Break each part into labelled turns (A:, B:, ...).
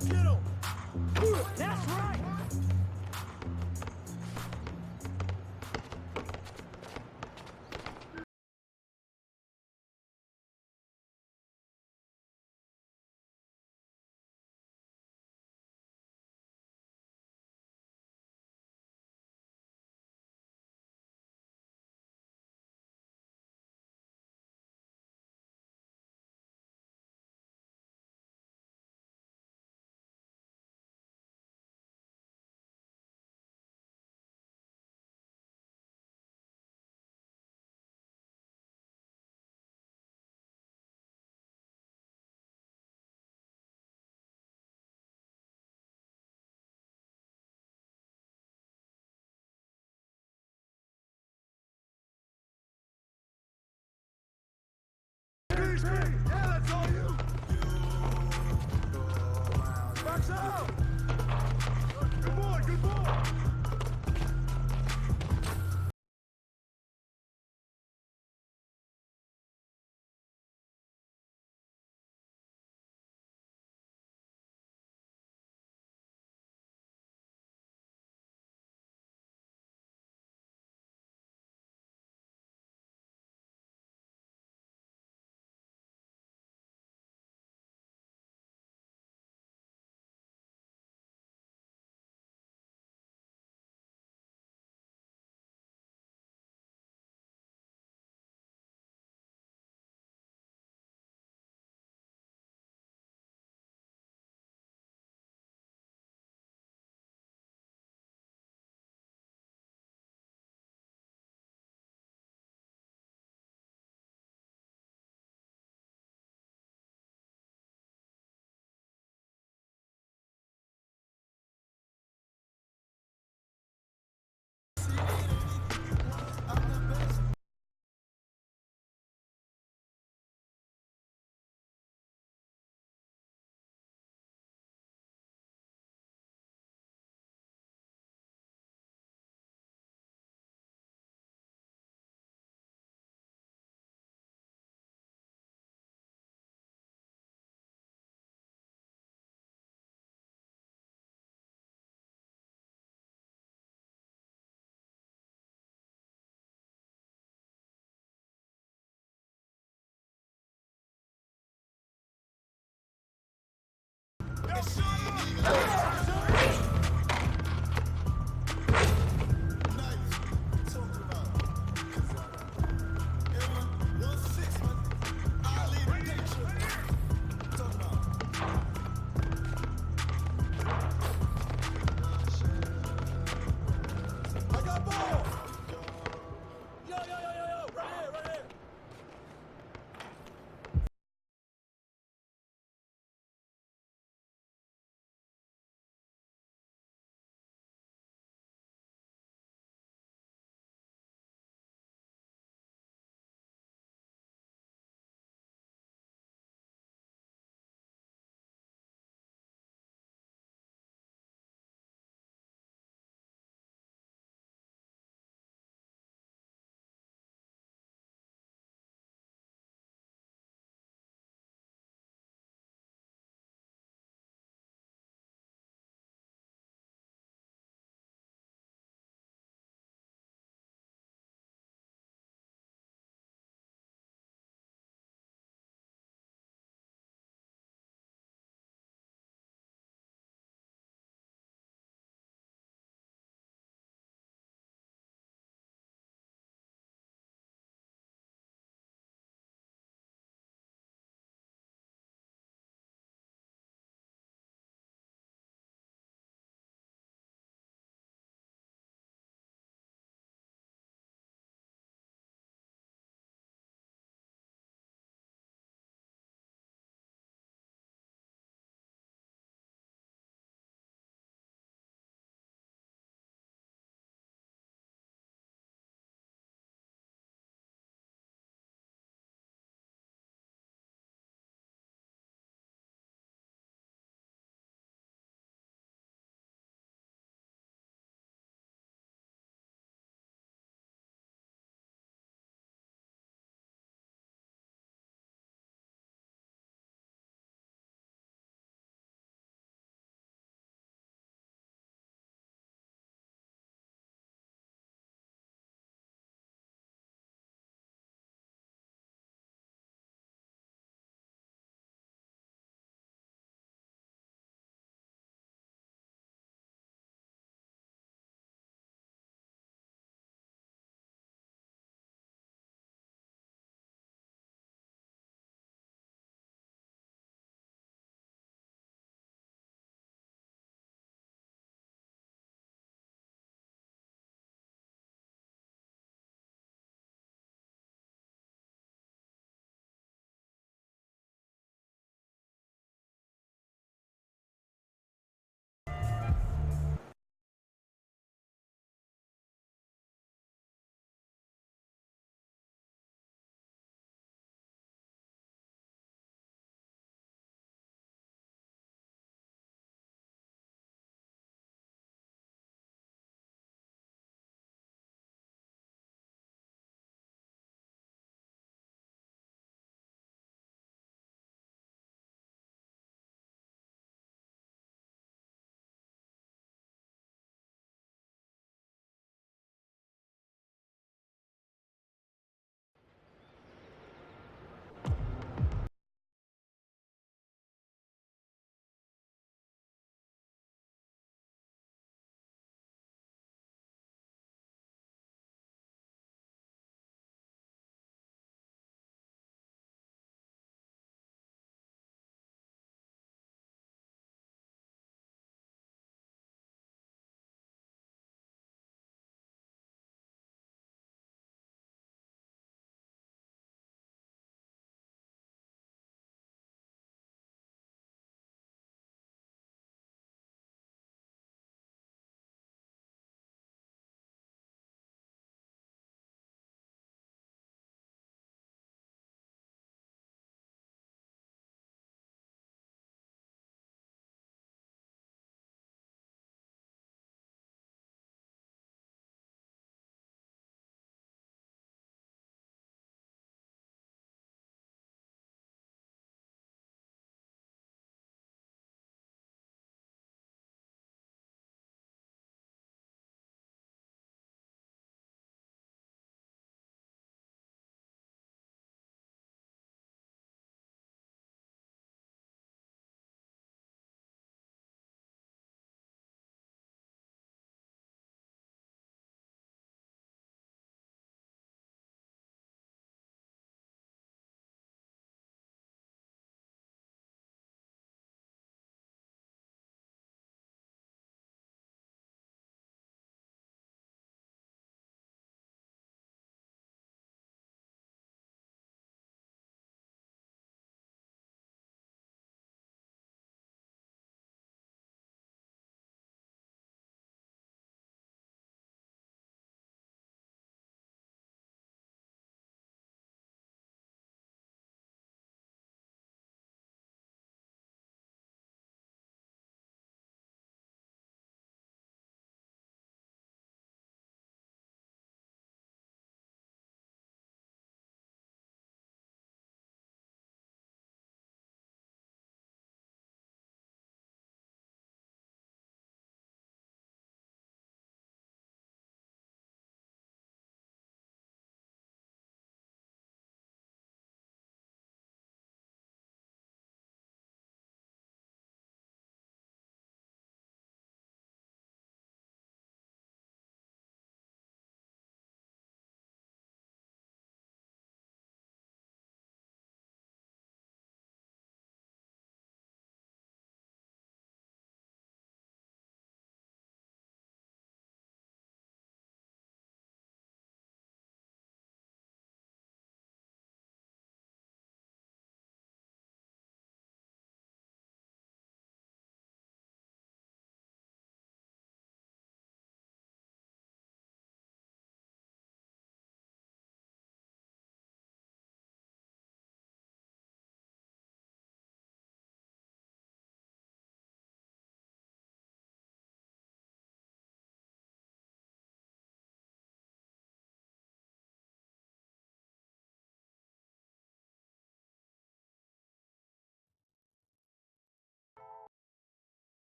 A: Get him! That's right! Yeah, that's all you! Box out! Good boy, good boy!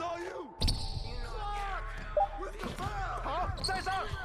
A: That's all you. Fuck! With the foul.
B: Huh? Say something.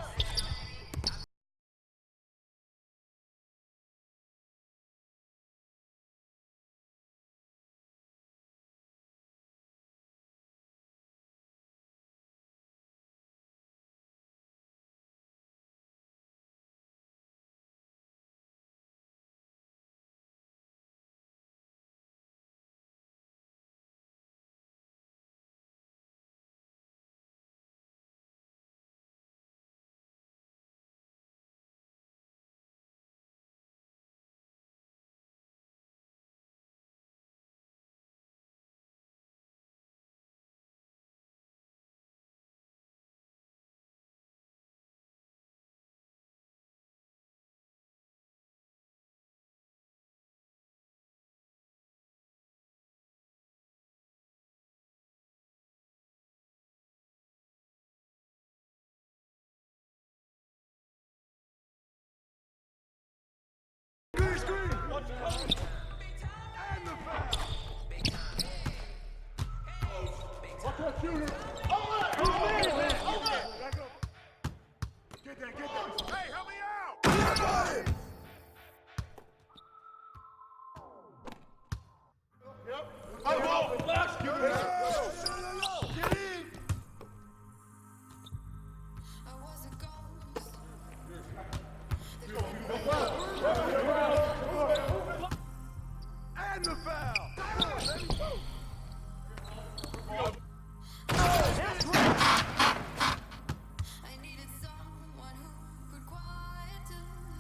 A: Green screen. Watch the coach. And the foul. Watch that shooter. Get that. Hey, help me out. Got it. Yep. Oh, relax. Get in. And the foul.
C: I needed someone who could quiet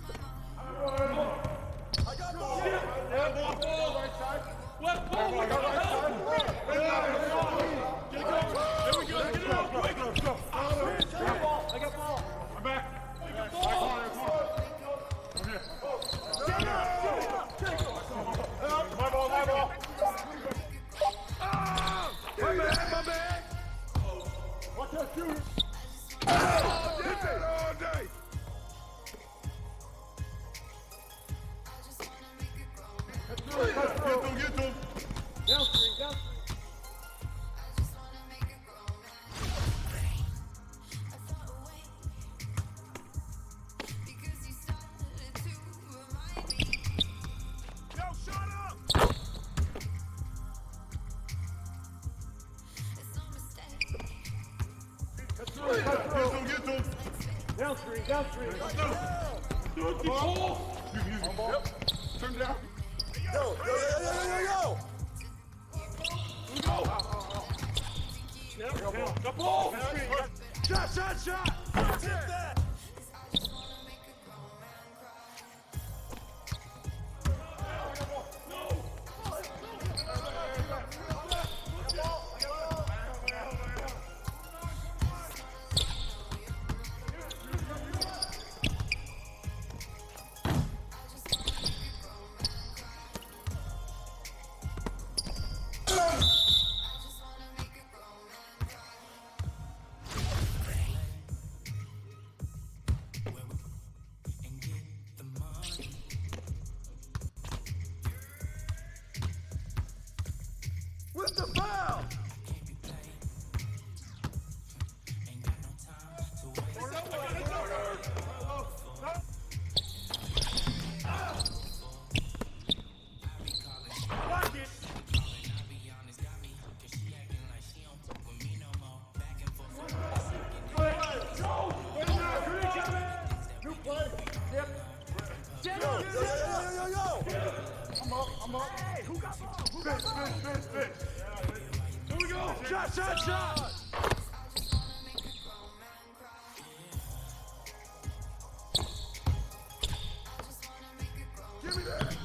C: my mind.
A: I got ball.
B: Right side. Left ball.
A: I got right side.
B: Get it going. There we go. Get it out quick.
A: Go.
B: I got ball. I'm back. I got ball.
A: My ball. My bad. Watch that shooter. All day. Get to him.
B: Down three.
A: Yo, shut up. Get to him.
B: Down three. Do it, ball.
A: Yep. Turn down. Yo.
B: Got ball.
A: Shot. That's it. With the foul. Watch it.
B: New play. Yep.
A: Yo.
B: I'm up.
A: Hey, who got ball? Bitch.
B: Here we go.
A: Shot. Give me that.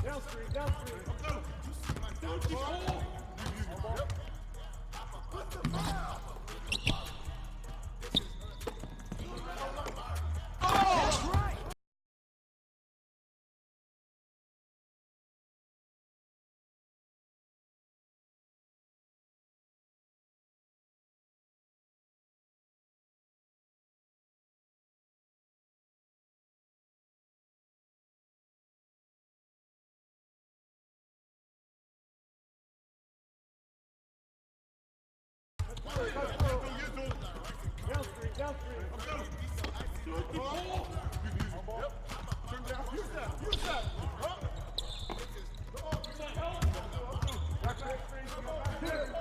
B: Downstream, downstream. I'm through.
A: What's the foul?
B: Downstream, downstream. I'm through.
A: Turn down. Use that. Use that.
B: Back, back, back.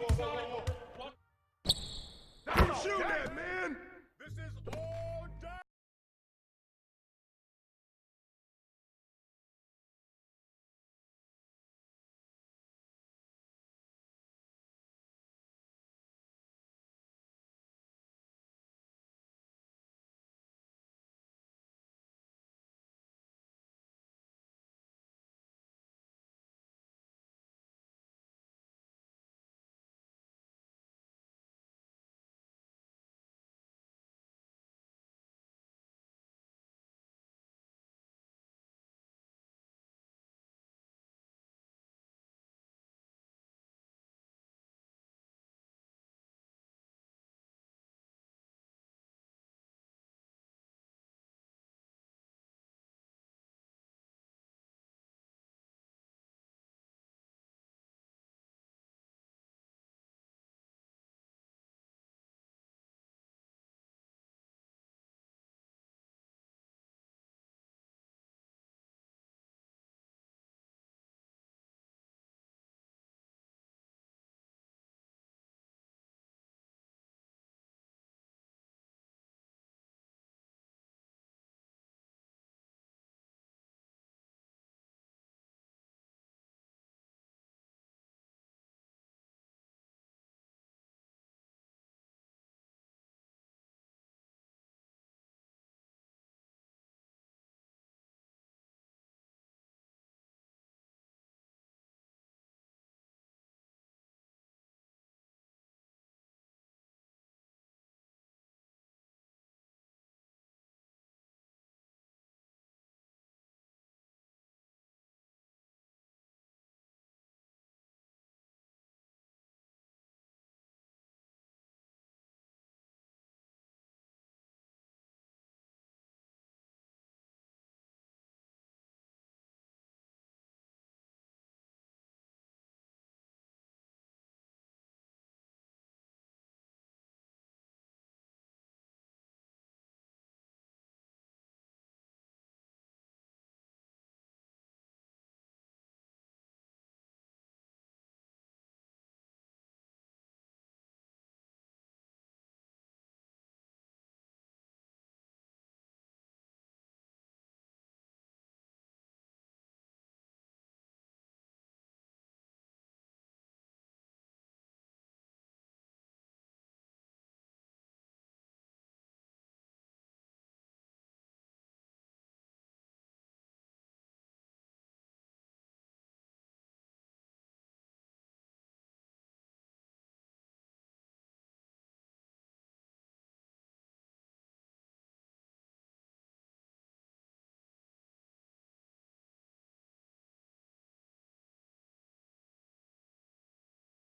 A: Don't shoot that, man! This is all done!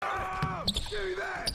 A: Oh, give me that!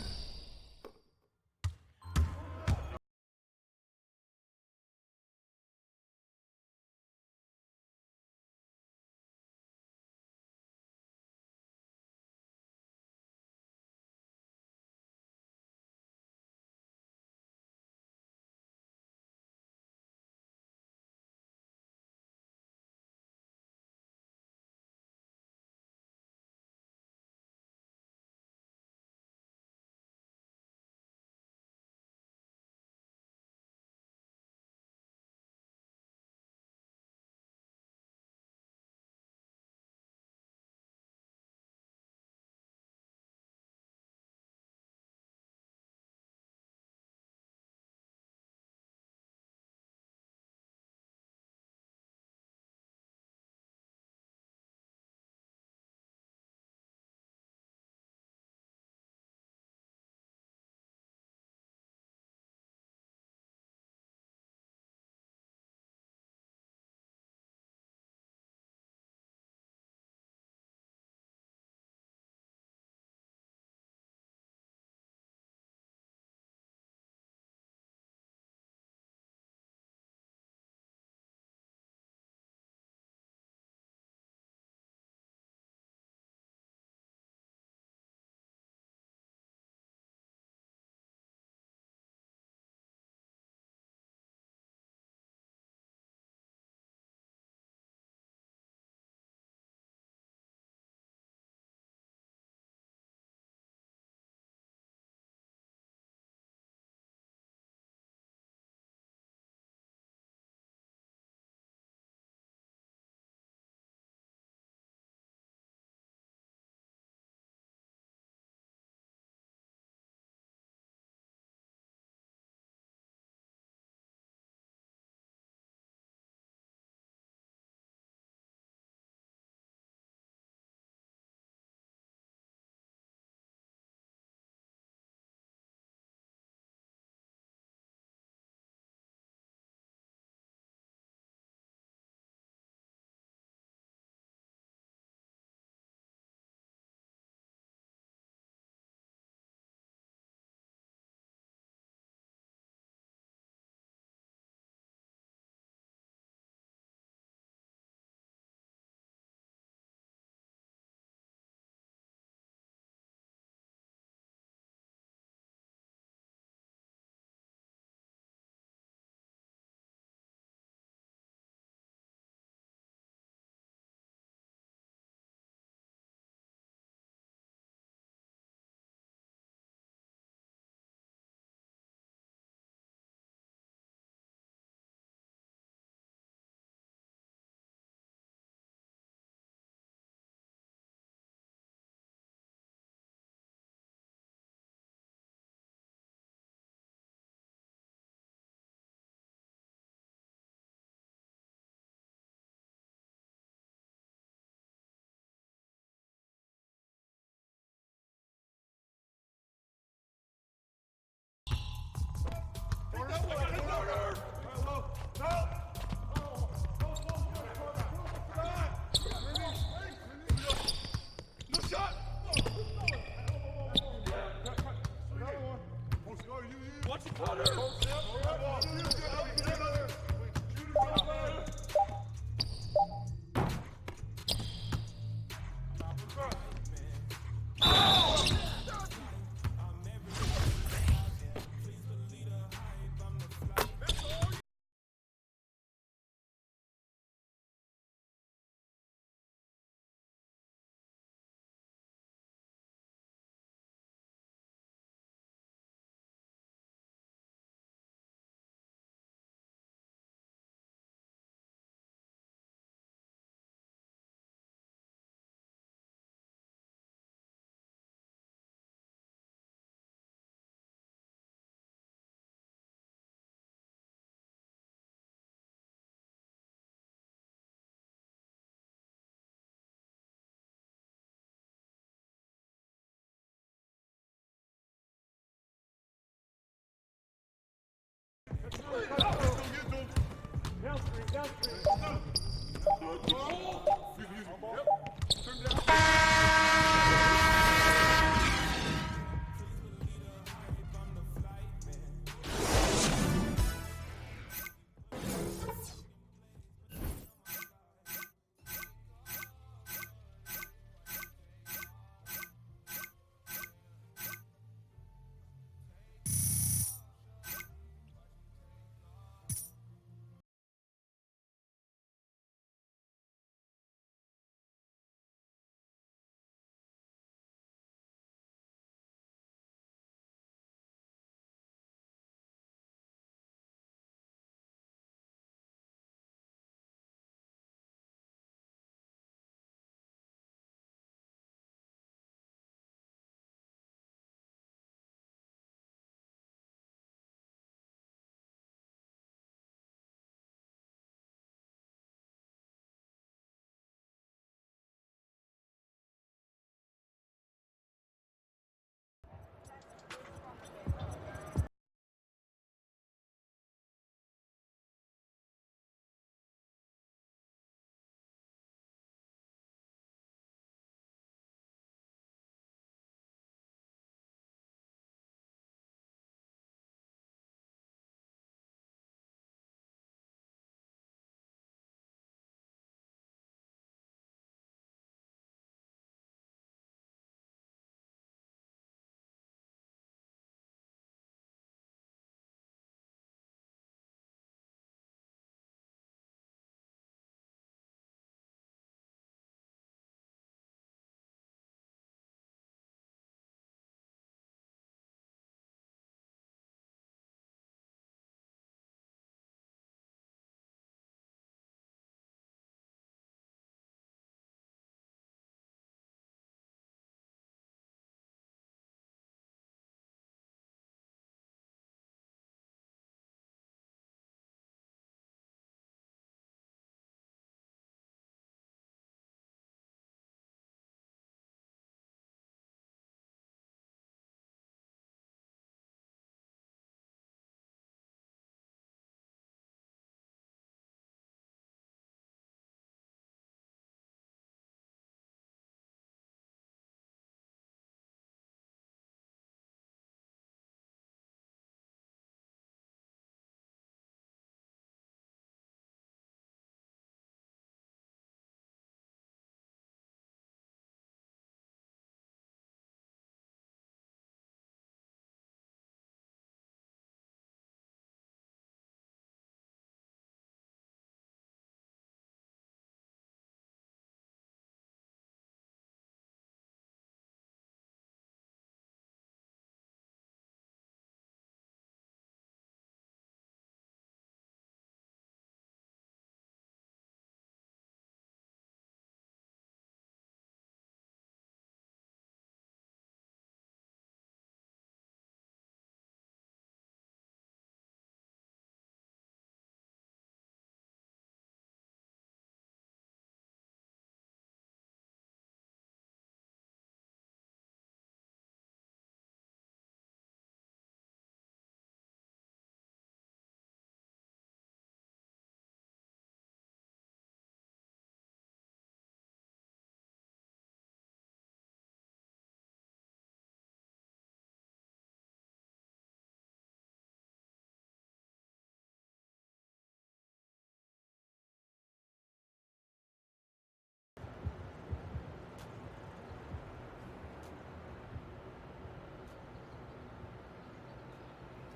A: No shot! Watch the corner!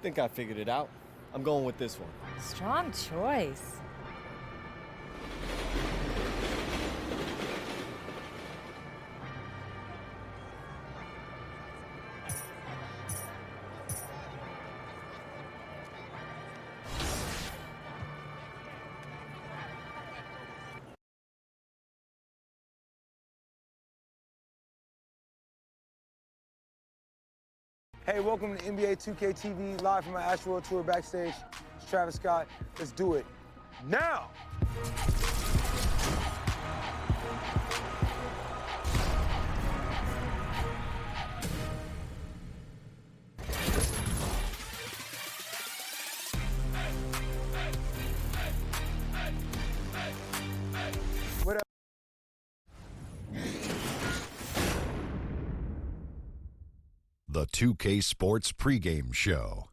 D: think I figured it out. I'm going with this one.
E: Strong choice.
F: Hey, welcome to NBA 2K TV, live from my Astroworld Tour backstage. It's Travis Scott. Let's do it now! What up?
G: The 2K Sports pregame show.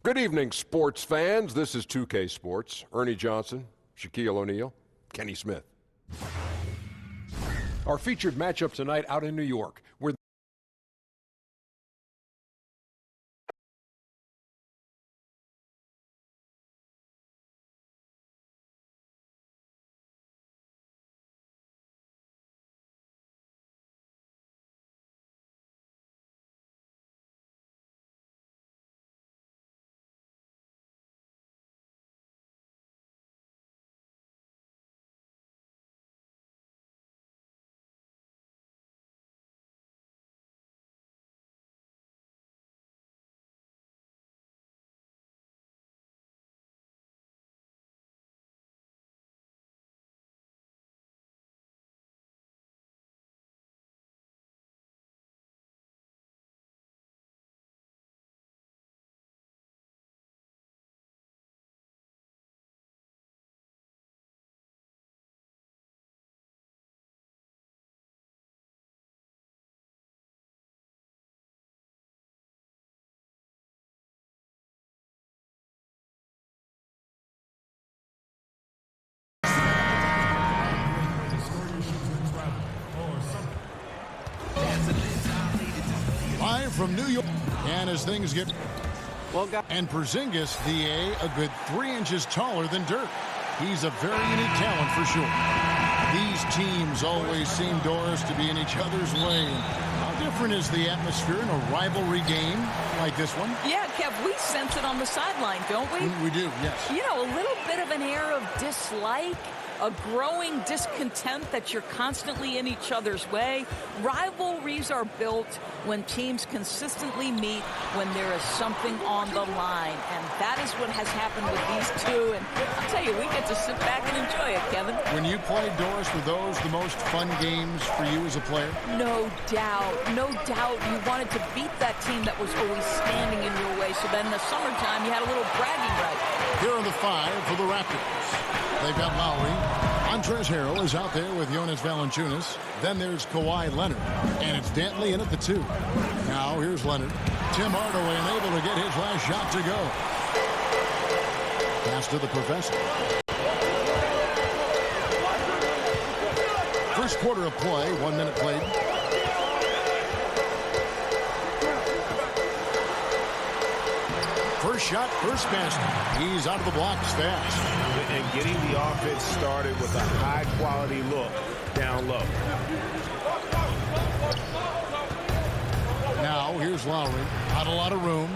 H: Good evening, sports fans. This is 2K Sports. Ernie Johnson, Shaquille O'Neal, Kenny Smith. Our featured matchup tonight out in New York, where
I: Live from New York, and as things get... And Porzingis, DA, a good 3 inches taller than Dirk. He's a very unique talent for sure. These teams always seem, Doris, to be in each other's way. How different is the atmosphere in a rivalry game like this one?
J: Yeah, Kev, we sense it on the sideline, don't we?
I: We do, yes.
J: You know, a little bit of an air of dislike, a growing discontent that you're constantly in each other's way. Rivalries are built when teams consistently meet when there is something on the line. And that is what has happened with these two. And I'll tell you, we get to sit back and enjoy it, Kevin.
I: When you played, Doris, were those the most fun games for you as a player?
J: No doubt. No doubt. You wanted to beat that team that was always standing in your way. So then in the summertime, you had a little bragging right.
I: Here are the 5 for the Raptors. They've got Lowry. Montrezl Harrell is out there with Jonas Valanciunas. Then there's Kawhi Leonard. And it's Dantley in at the 2. Now here's Leonard. Tim Hardaway unable to get his last shot to go. Pass to the professor. First quarter of play, 1 minute played. First shot, first basket. He's out of the blocks fast.
A: And getting the offense started with a high-quality look down low.
I: Now, here's Lowry. Not a lot of room.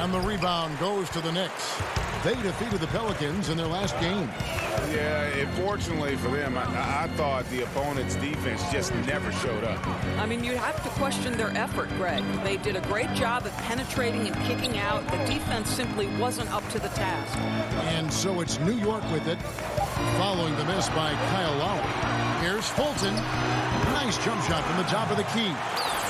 I: And the rebound goes to the Knicks. They defeated the Pelicans in their last game.
A: Yeah, unfortunately for them, I thought the opponent's defense just never showed up.
J: I mean, you have to question their effort, Greg. They did a great job at penetrating and kicking out. The defense simply wasn't up to the task.
I: And so it's New York with it, following the miss by Kyle Lowry. Here's Fulton. Nice jump shot from the top of the key.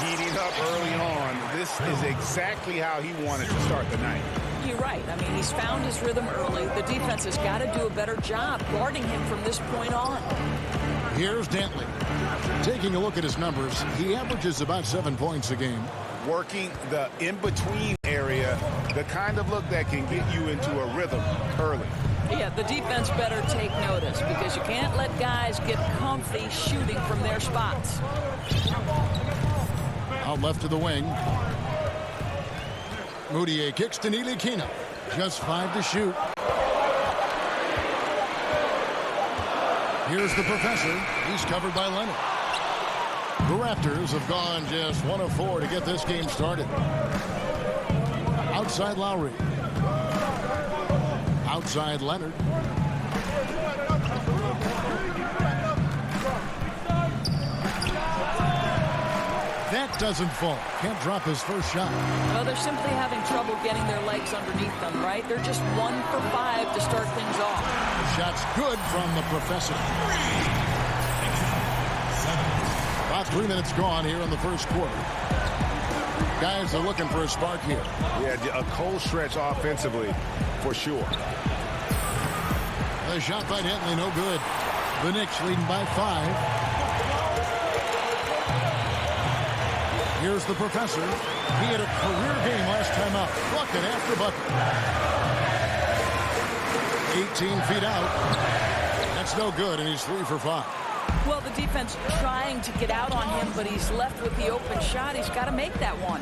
A: Heating up early on. This is exactly how he wanted to start the night.
J: You're right. I mean, he's found his rhythm early. The defense has got to do a better job guarding him from this point on.
I: Here's Dantley. Taking a look at his numbers, he averages about 7 points a game.
A: Working the in-between area, the kind of look that can get you into a rhythm early.
J: Yeah, the defense better take notice because you can't let guys get comfy shooting from their spots.
I: A out left to the wing. Moutier kicks to Ntilikina. Just 5 to shoot. Here's the professor. He's covered by Leonard. The Raptors have gone just 1 of 4 to get this game started. Outside Lowry. Outside Leonard. That doesn't fall. Can't drop his first shot.
J: Well, they're simply having trouble getting their legs underneath them, right? They're just 1 for 5 to start things off.
I: The shot's good from the professor. About 3 minutes gone here in the first quarter. Guys are looking for a spark here.
A: Yeah, a cold stretch offensively, for sure.
I: The shot by Dentley, no good. The Knicks leading by 5. Here's the professor. He had a career game last time out. Bucket after bucket. 18 feet out. That's no good, and he's 3 for 5.
J: Well, the defense trying to get out on him, but he's left with the open shot. He's got to make that one.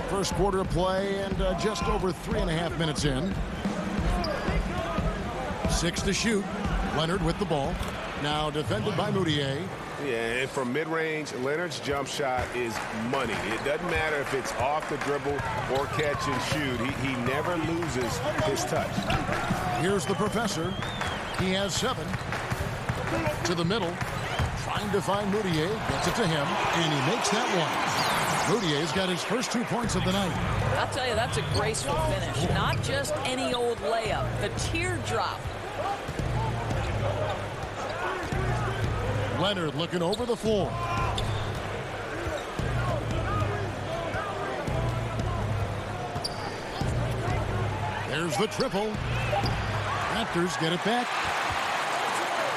I: First quarter of play, and just over 3.5 minutes in. 6 to shoot. Leonard with the ball. Now defended by Moutier.
A: Yeah, and from mid-range, Leonard's jump shot is money. It doesn't matter if it's off the dribble or catch and shoot. He never loses his touch.
I: Here's the professor. He has 7. To the middle. Trying to find Moutier. Gets it to him, and he makes that one. Moutier's got his first 2 points of the night.
J: I'll tell you, that's a graceful finish. Not just any old layup. The teardrop.
I: Leonard looking over the floor. There's the triple. Raptors get it back.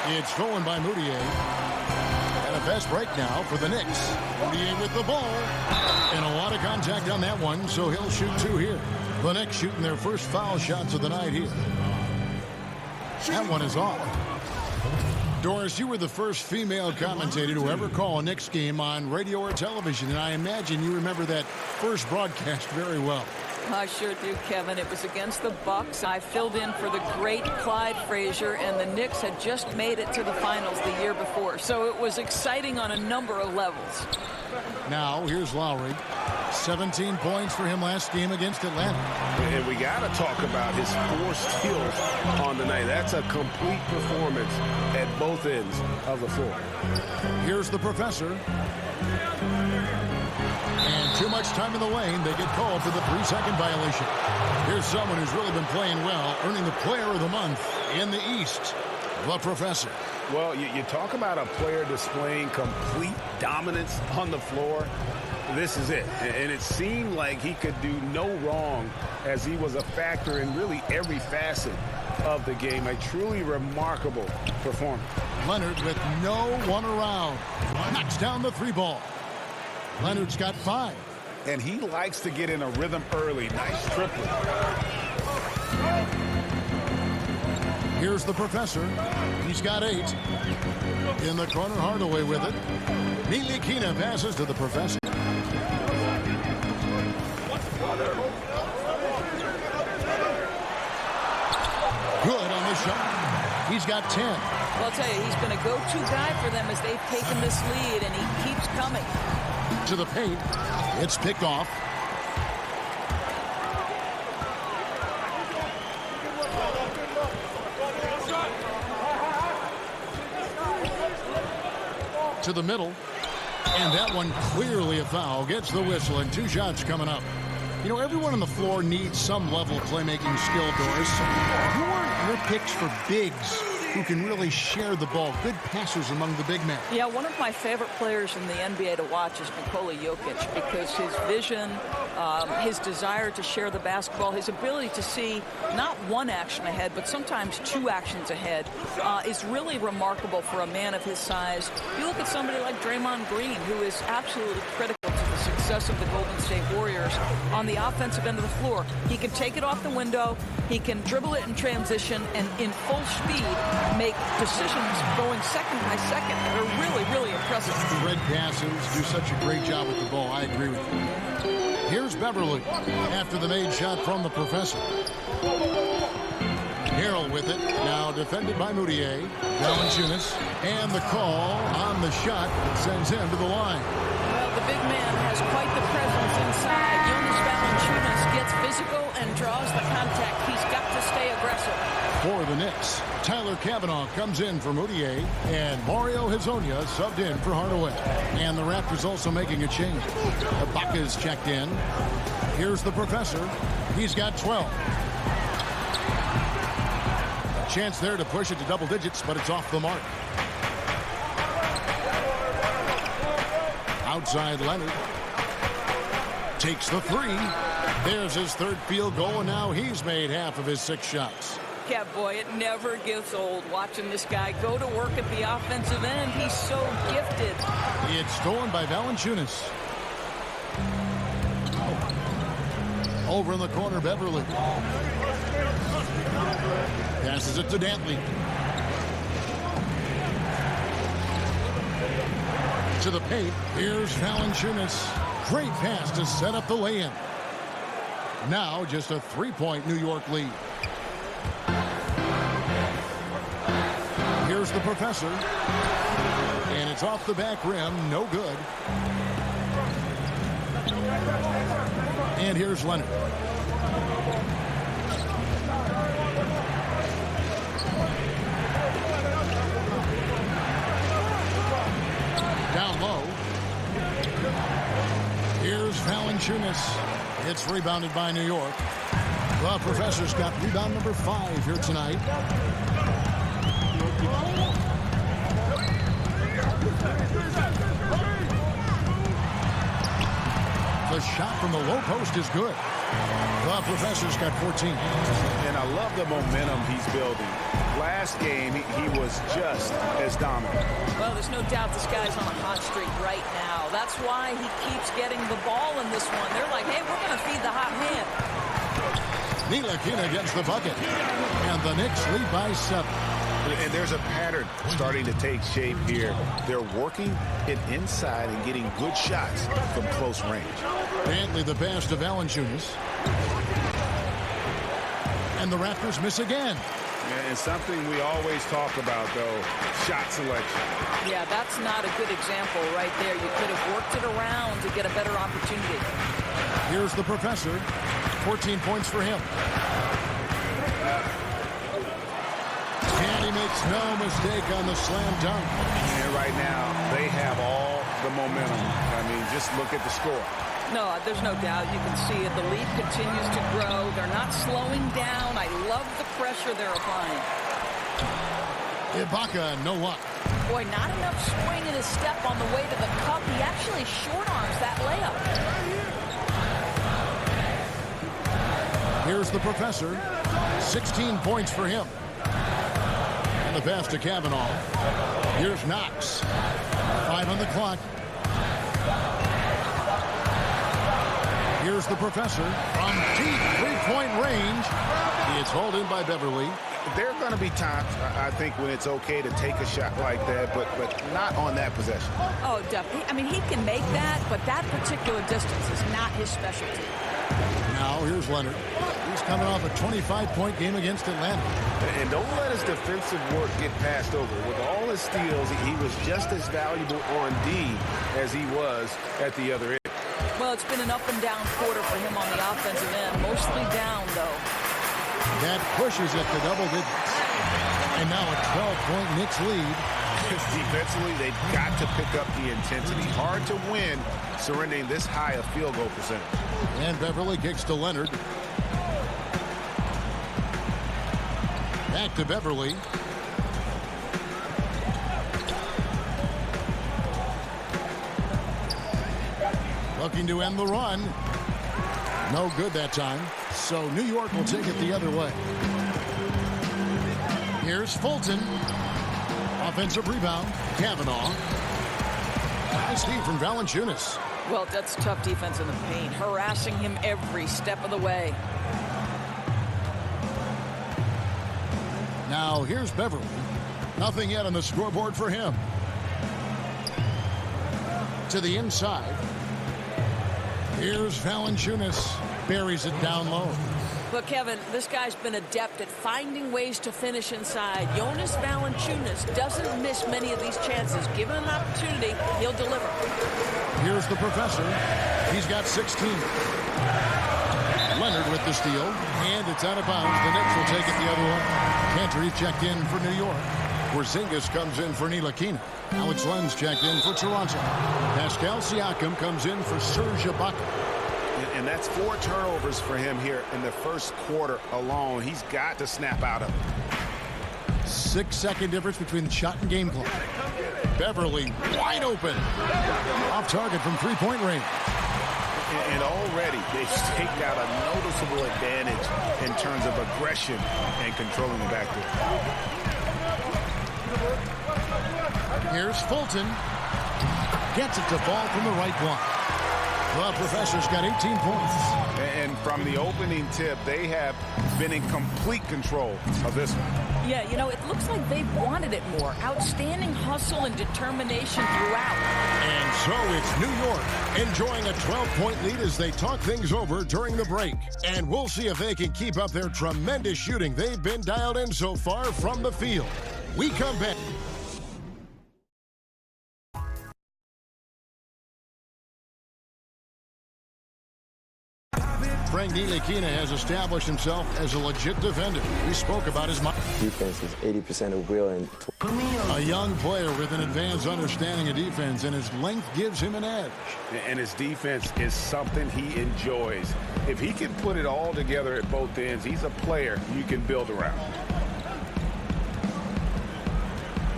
I: It's stolen by Moutier. And a fast break now for the Knicks. Moutier with the ball. And a lot of contact on that one, so he'll shoot 2 here. The Knicks shooting their first foul shots of the night here. That one is off. Doris, you were the first female commentator to ever call a Knicks game on radio or television, and I imagine you remember that first broadcast very well.
J: I sure do, Kevin. It was against the Bucks. I filled in for the great Clyde Frazier, and the Knicks had just made it to the finals the year before, so it was exciting on a number of levels.
I: Now, here's Lowry. 17 points for him last game against Atlanta.
A: And we got to talk about his 4 steals on the night. That's a complete performance at both ends of the floor.
I: Here's the professor. And too much time in the lane. They get called for the 3-second violation. Here's someone who's really been playing well, earning the player of the month in the East. The professor.
A: Well, you talk about a player displaying complete dominance on the floor. This is it. And it seemed like he could do no wrong as he was a factor in really every facet of the game. A truly remarkable performance.
I: Leonard with no one around. Knocks down the 3 ball. Leonard's got 5.
A: And he likes to get in a rhythm early. Nice triple.
I: Here's the professor. He's got 8. In the corner, Hardaway with it. Ntilikina passes to the professor. Good on the shot. He's got 10.
J: Well, I'll tell you, he's been a go-to guy for them as they've taken this lead, and he keeps coming.
I: To the paint. It's picked off. To the middle. And that one clearly a foul. Gets the whistle, and 2 shots coming up. You know, everyone on the floor needs some level of playmaking skill, Doris. Who are your picks for bigs who can really share the ball? Good passers among the big men.
J: Yeah, one of my favorite players in the NBA to watch is Nikola Jokic, because his vision, his desire to share the basketball, his ability to see not one action ahead, but sometimes 2 actions ahead, is really remarkable for a man of his size. You look at somebody like Draymond Green, who is absolutely critical to the success of the Golden State Warriors on the offensive end of the floor. He can take it off the window, he can dribble it in transition, and in full speed make decisions going second by second that are really, really impressive.
I: Red passes, do such a great job with the ball. I agree with you. Here's Beverly after the made shot from the professor. Harrell with it. Now defended by Moutier. Valanciunas. And the call on the shot that sends him to the line.
J: Well, the big man has quite the presence inside. Jonas Valanciunas gets physical and draws the contact. He's got to stay aggressive.
I: For the Knicks, Tyler Cavanaugh comes in for Moutier, and Mario Hezonja subbed in for Hardaway. And the Raptors also making a change. Ibaka's checked in. Here's the professor. He's got 12. A chance there to push it to double digits, but it's off the mark. Outside Leonard. Takes the three. There's his third field goal, and now he's made half of his 6 shots.
J: Yeah, boy, it never gets old watching this guy go to work at the offensive end. He's so gifted.
I: It's stolen by Valanciunas. Over in the corner, Beverly. Passes it to Dantley. To the paint. Here's Valanciunas. Great pass to set up the lay-in. Now just a 3-point New York lead. Here's the professor. And it's off the back rim. No good. And here's Leonard. Down low. Here's Valanciunas. It's rebounded by New York. The professor's got rebound number 5 here tonight. The shot from the low post is good. The professor's got 14.
A: And I love the momentum he's building. Last game, he was just as dominant.
J: Well, there's no doubt this guy's on a hot streak right now. That's why he keeps getting the ball in this one. They're like, hey, we're going to feed the hot hand.
I: Ntilikina gets the bucket. And the Knicks lead by 7.
A: And there's a pattern starting to take shape here. They're working it inside and getting good shots from close range.
I: Dantley the pass to Valanciunas. And the Raptors miss again.
A: And something we always talk about, though, shot selection.
J: Yeah, that's not a good example right there. You could have worked it around to get a better opportunity.
I: Here's the professor. 14 points for him. And he makes no mistake on the slam dunk.
A: And right now, they have all the momentum. I mean, just look at the score.
J: No, there's no doubt. You can see it. The lead continues to grow. They're not slowing down. I love the pressure they're applying.
I: Ibaka, no luck.
J: Boy, not enough swing in his step on the way to the cup. He actually short arms that layup.
I: Here's the professor. 16 points for him. And the pass to Cavanaugh. Here's Knox. 5 on the clock. Here's the professor from deep 3-point range. It's hauled in by Beverly.
A: There are going to be times, I think, when it's okay to take a shot like that, but not on that possession.
J: Oh, definitely. I mean, he can make that, but that particular distance is not his specialty.
I: Now, here's Leonard. He's coming off a 25-point game against Atlanta.
A: And don't let his defensive work get passed over. With all his steals, he was just as valuable on D as he was at the other end.
J: Well, it's been an up-and-down quarter for him on the offensive end. Mostly down, though.
I: That pushes it to double digits. And now a 12-point Knicks lead.
A: Defensively, they've got to pick up the intensity. Hard to win surrendering this high a field goal percentage.
I: And Beverly kicks to Leonard. Back to Beverly. Looking to end the run. No good that time. So New York will take it the other way. Here's Fulton. Offensive rebound. Cavanaugh. Nice feed from Valanciunas.
J: Well, that's tough defense in the paint. Harassing him every step of the way.
I: Now here's Beverly. Nothing yet on the scoreboard for him. to the inside. Here's Valanciunas. Buries it down low.
J: But, Kevin, this guy's been adept at finding ways to finish inside. Jonas Valanciunas doesn't miss many of these chances. Given an opportunity, he'll deliver.
I: Here's the professor. He's got 16. Leonard with the steal, and it's out of bounds. The Knicks will take it the other way. Cantor checked in for New York. Porzingis comes in for Ntilikina. Alex Lenz checked in for Toronto. Pascal Siakam comes in for Serge Ibaka.
A: And that's 4 turnovers for him here in the first quarter alone. He's got to snap out of it.
I: 6-second difference between the shot and game clock. Beverly wide open. Off target from three-point range.
A: And already they've staked out a noticeable advantage in terms of aggression and controlling the backcourt.
I: Here's Fulton. Gets it to fall from the right block. The professor's got 18 points.
A: And from the opening tip, they have been in complete control of this one.
J: Yeah, you know, it looks like they've wanted it more. Outstanding hustle and determination throughout.
I: And so it's New York enjoying a 12-point lead as they talk things over during the break. And we'll see if they can keep up their tremendous shooting they've been dialed in so far from the field. We come back. Frank Ntilikina has established himself as a legit defender. We spoke about his
K: defense is 80% of will. And
I: a young player with an advanced understanding of defense, and his length gives him an edge.
A: And his defense is something he enjoys. If he can put it all together at both ends, he's a player you can build around.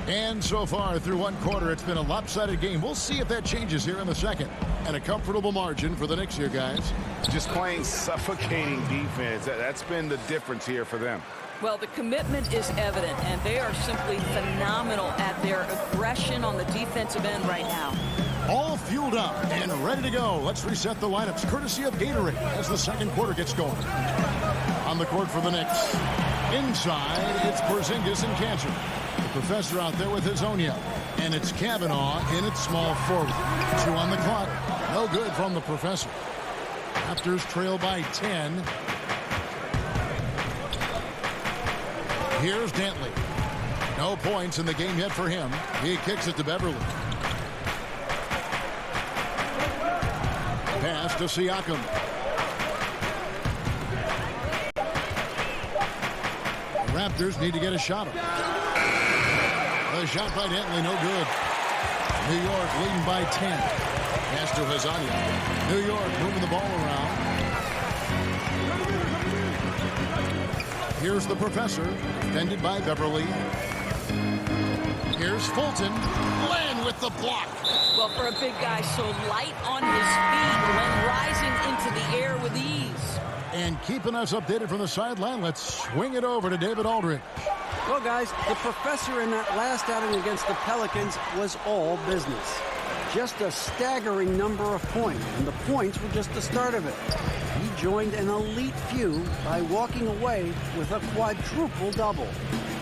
I: And so far through one quarter, it's been a lopsided game. We'll see if that changes here in the second. And a comfortable margin for the Knicks here, guys.
A: Just playing suffocating defense. That's been the difference here for them.
J: Well, the commitment is evident, and they are simply phenomenal at their aggression on the defensive end right now.
I: All fueled up and ready to go. Let's reset the lineups, courtesy of Gatorade, as the second quarter gets going. On the court for the Knicks. Inside, it's Porzingis and Cantor. The professor out there with his own yell. And it's Kavanaugh in its small forward. 2 on the clock. No good from the professor. Raptors trail by 10. Here's Dantley. No points in the game yet for him. He kicks it to Beverly. Pass to Siakam. The Raptors need to get a shot up. The shot by Dantley, no good. New York leading by 10. Pass to Hazania. New York moving the ball around. Here's the professor, defended by Beverly. Here's Fulton. Land with the block.
J: Well, for a big guy so light on his feet, Len rising into the air with ease.
I: And keeping us updated from the sideline, let's swing it over to David Aldridge.
L: Well, guys, the professor in that last outing against the Pelicans was all business. Just a staggering number of points, and the points were just the start of it. He joined an elite few by walking away with a quadruple double.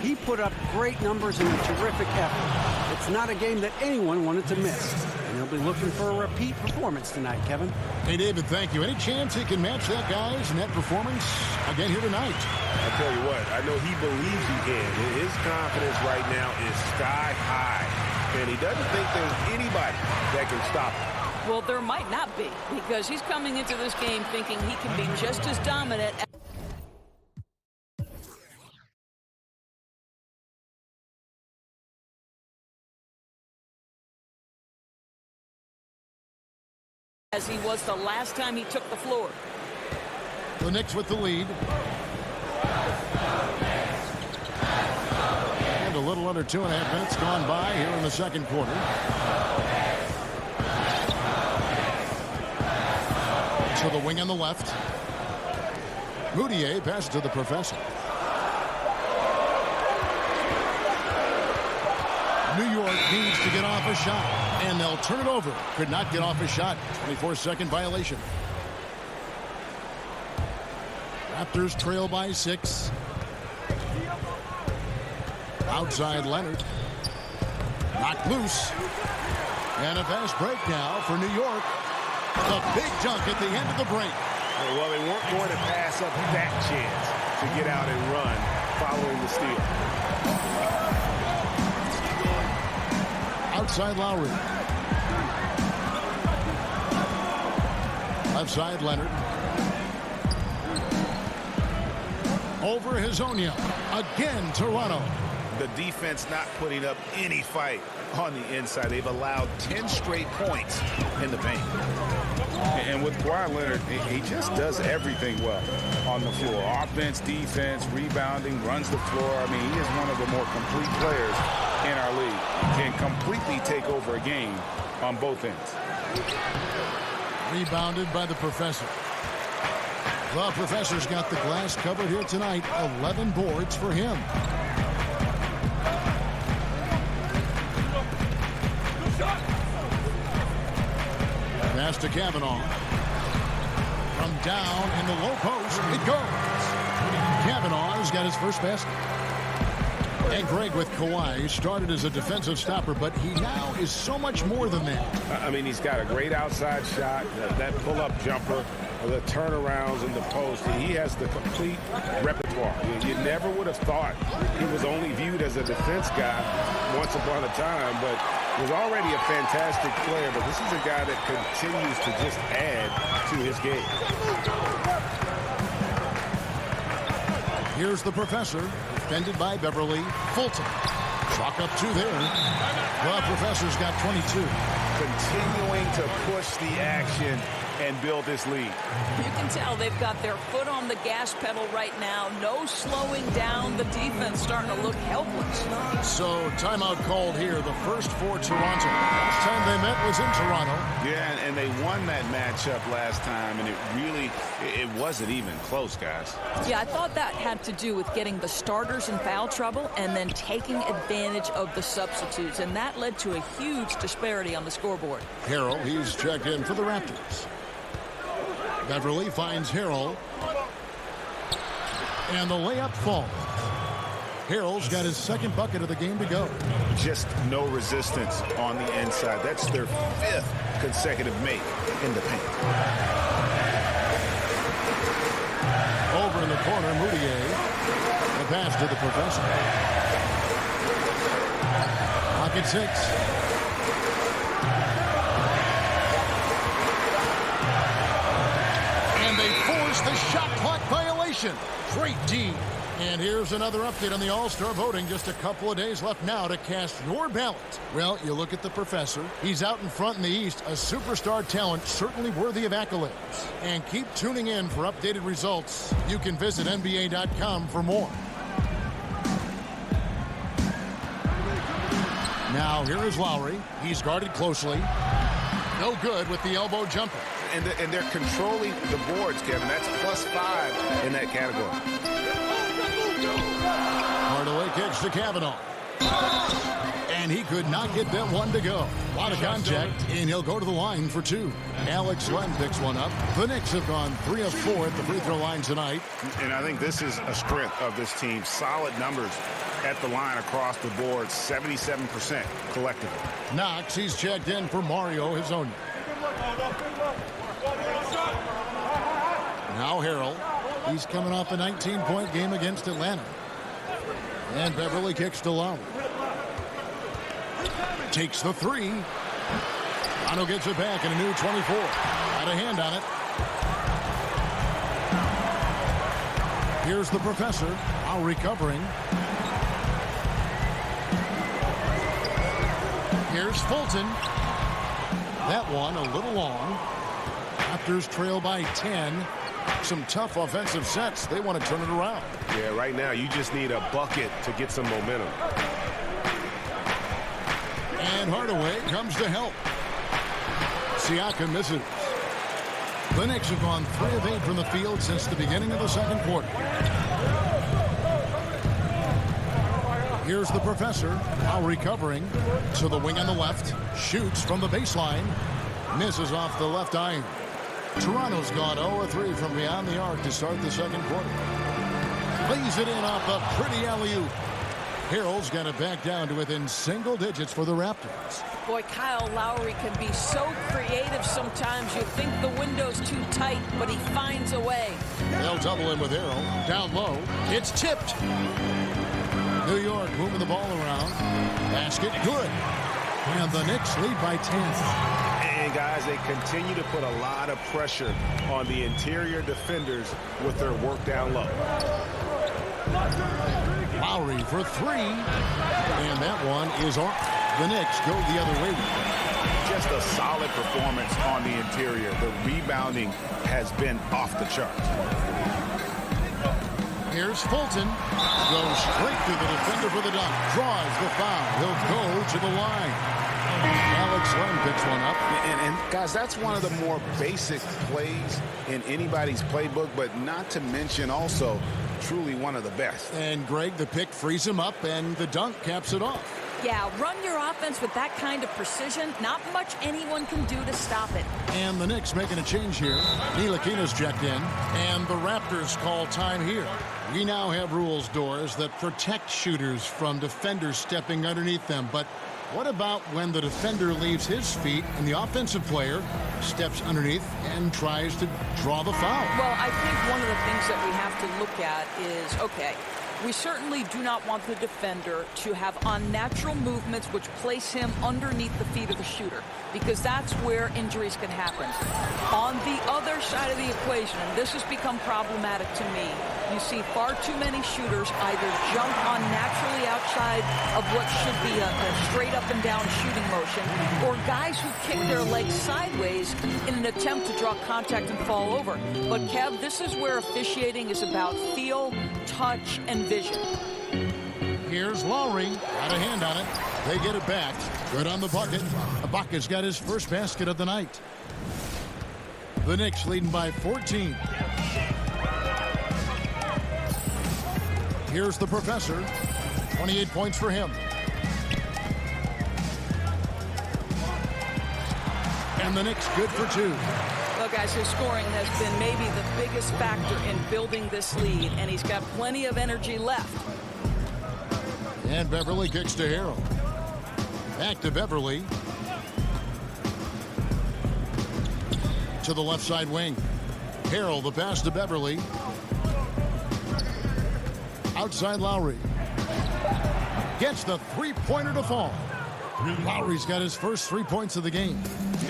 L: He put up great numbers in a terrific effort. It's not a game that anyone wanted to miss. And he'll be looking for a repeat performance tonight, Kevin.
I: Hey, David, thank you. Any chance he can match that guy's net performance again here tonight?
A: I'll tell you what, I know he believes he can. His confidence right now is sky high. And he doesn't think there's anybody that can stop him.
J: Well, there might not be, because he's coming into this game thinking he can be just as dominant as he was the last time he took the floor.
I: The Knicks with the lead. And a little under 2.5 minutes gone by here in the second quarter. To the wing on the left. Moutier passes to the professor. New York needs to get off a shot, and they'll turn it over. Could not get off a shot. 24-second violation. Raptors trail by 6. Outside Leonard. Knocked loose. And a fast break now for New York. A big dunk at the end of the break.
A: Well, they weren't going to pass up that chance to get out and run following the steal.
I: Outside Lowry. Left side Leonard. Over Hazonia. Again Toronto.
A: The defense not putting up any fight on the inside. They've allowed 10 straight points in the paint. And with Kawhi Leonard, he just does everything well on the floor. Offense, defense, rebounding, runs the floor. I mean, he is one of the more complete players in our league. Can completely take over a game on both ends.
I: Rebounded by the Professor. The Professor's got the glass covered here tonight. 11 boards for him. Pass to Kavanaugh. From down in the low post, it goes. Kavanaugh's got his first basket. And Greg with Kawhi started as a defensive stopper, but he now is so much more than that.
A: I mean, he's got a great outside shot, that pull-up jumper, the turnarounds in the post. He has the complete repertoire. You never would have thought he was only viewed as a defense guy once upon a time, but was already a fantastic player. But this is a guy that continues to just add to his game.
I: Here's the Professor, defended by Beverly. Fulton. Chalk up 2 there. The Professor's got 22.
A: Continuing to push the action and build this lead.
J: You can tell they've got their foot on the gas pedal right now. No slowing down. The defense starting to look helpless.
I: So timeout called here. The first for Toronto. Last time they met was in Toronto.
A: Yeah, and they won that matchup last time, and it wasn't even close, guys.
J: Yeah, I thought that had to do with getting the starters in foul trouble and then taking advantage of the substitutes, and that led to a huge disparity on the scoreboard.
I: Harrell, he's checked in for the Raptors. Beverly finds Harrell. And the layup falls. Harrell's got his second bucket of the game to go.
A: Just no resistance on the inside. That's their 5th consecutive make in the paint.
I: Over in the corner, Moutier. The pass to the Professor. Pocket 6. The shot clock violation. Great D. And here's another update on the All-Star voting. Just a couple of days left now to cast your ballot. Well, you look at the Professor. He's out in front in the East. A superstar talent, certainly worthy of accolades. And keep tuning in for updated results. You can visit NBA.com for more. Now, here is Lowry. He's guarded closely. No good with the elbow jumper.
A: And they're controlling the boards, Kevin. That's +5 in that category.
I: Hardaway kicks to Kavanaugh. And he could not get that one to go. A lot of contact, and he'll go to the line for 2. Alex Len picks one up. The Knicks have gone 3 of 4 at the free throw line tonight.
A: And I think this is a strength of this team. Solid numbers at the line across the board. 77% collectively.
I: Knox, he's checked in for Mario Hazonia. Now Harrell. He's coming off a 19-point game against Atlanta. And Beverly kicks to Lowry. Takes the 3. Toronto gets it back in a new 24. Got a hand on it. Here's the Professor. Now recovering. Here's Fulton. That one a little long. Raptors trail by 10. Some tough offensive sets. They want to turn it around.
A: Yeah, right now you just need a bucket to get some momentum.
I: And Hardaway comes to help. Siakam misses. The Knicks have gone 3 of 8 from the field since the beginning of the second quarter. Here's the Professor, now recovering to the wing on the left. Shoots from the baseline. Misses off the left iron. Toronto's gone 0 of 3 from beyond the arc to start the second quarter. Lays it in off a pretty alley-oop. Harrell's got it back down to within single digits for the Raptors.
J: Boy, Kyle Lowry can be so creative sometimes. You think the window's too tight, but he finds a way.
I: They'll double him with Harrell. Down low. It's tipped. New York moving the ball around. Basket good. And the Knicks lead by 10.
A: And guys, they continue to put a lot of pressure on the interior defenders with their work down low.
I: Lowry for three. And that one is off. The Knicks go the other way.
A: Just a solid performance on the interior. The rebounding has been off the charts.
I: Here's Fulton. Goes straight through the defender for the dunk. Draws the foul. He'll go to the line. Alex Len picks one up.
A: And guys, that's one of the more basic plays in anybody's playbook, but not to mention also truly one of the best.
I: And Greg, the pick frees him up, and the dunk caps it off.
J: Yeah, run your offense with that kind of precision. Not much anyone can do to stop it.
I: And the Knicks making a change here. Ntilikina's checked in, and the Raptors call time here. We now have rules, Doors, that protect shooters from defenders stepping underneath them. But what about when the defender leaves his feet and the offensive player steps underneath and tries to draw the foul?
J: Well, I think one of the things that we have to look at is, okay, we certainly do not want the defender to have unnatural movements which place him underneath the feet of the shooter, because that's where injuries can happen. On the other side of the equation, and this has become problematic to me, you see far too many shooters either jump unnaturally outside of what should be a straight up and down shooting motion, or guys who kick their legs sideways in an attempt to draw contact and fall over. But Kev, this is where officiating is about feel, touch, and vision.
I: Here's Lowry. Got a hand on it. They get it back. Good on the bucket. Ibaka's got his first basket of the night. The Knicks leading by 14. Here's the Professor. 28 points for him. And the Knicks good for two.
J: Well, guys, his scoring has been maybe the biggest factor in building this lead, and he's got plenty of energy left.
I: And Beverly kicks to Harrell. Back to Beverly. To the left side wing. Harrell, the pass to Beverly. Outside Lowry. Gets the three-pointer to fall. Lowry's got his first 3 points of the game.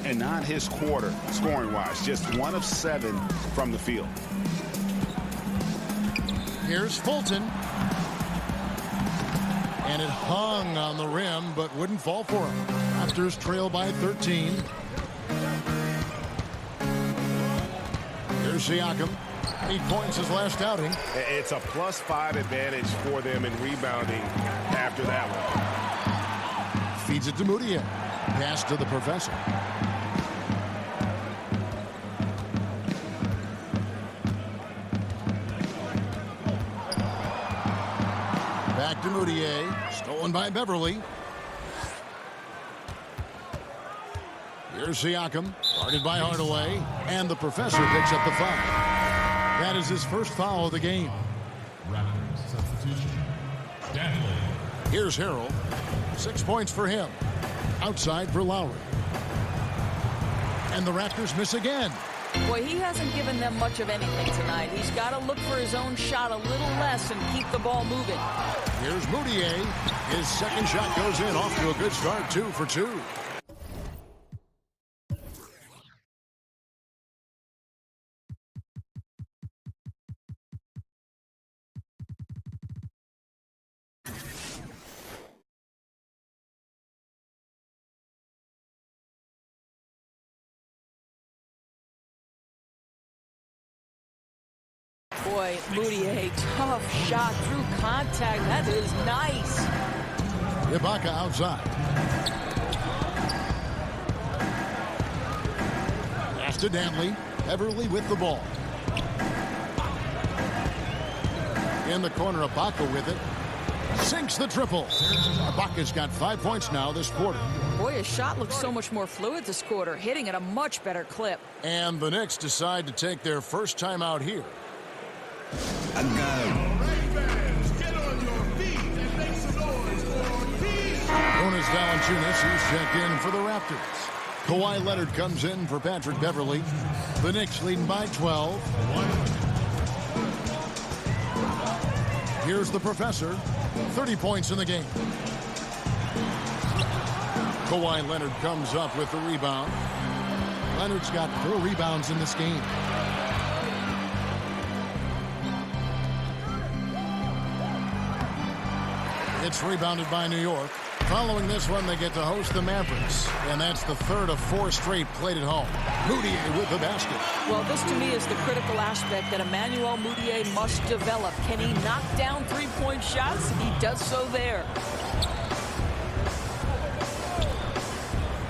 A: And not his quarter, scoring-wise. Just 1 of 7 from the field.
I: Here's Fulton. And it hung on the rim, but wouldn't fall for him. Raptors trail by 13. Here's Siakam. 8 points his last outing.
A: It's a +5 advantage for them in rebounding after that one.
I: Feeds it to Moutier. Pass to the Professor. Back to Moutier. Stolen by Beverly. Here's Siakam. Guarded by Hardaway. And the Professor picks up the foul. That is his first foul of the game.
B: Raptors substitution. Stanley.
I: Here's Harrell. 6 points for him. Outside for Lowry. And the Raptors miss again.
J: Boy, he hasn't given them much of anything tonight. He's got to look for his own shot a little less and keep the ball moving.
I: Here's Moutier. His second shot goes in, off to a good start, 2 for 2.
J: Boy, Moutier, tough shot through contact. That is nice.
I: Ibaka outside. Pass to Dantley. Beverly with the ball. In the corner, Ibaka with it. Sinks the triple. Ibaka's got 5 points now this quarter.
J: Boy, his shot looks so much more fluid this quarter, hitting at a much better clip.
I: And the Knicks decide to take their first time out here.
B: All right, fans, get on your feet and make some noise.
I: Jonas Valanciunas, who's checked in for the Raptors. Kawhi Leonard comes in for Patrick Beverley. The Knicks leading by 12. Here's the Professor. 30 points in the game. Kawhi Leonard comes up with the rebound. Leonard's got 4 rebounds in this game. It's rebounded by New York. Following this one, they get to host the Mavericks. And that's the third of 4 straight played at home. Mudiay with the basket.
J: Well, this to me is the critical aspect that Emmanuel Mudiay must develop. Can he knock down three-point shots? He does so there.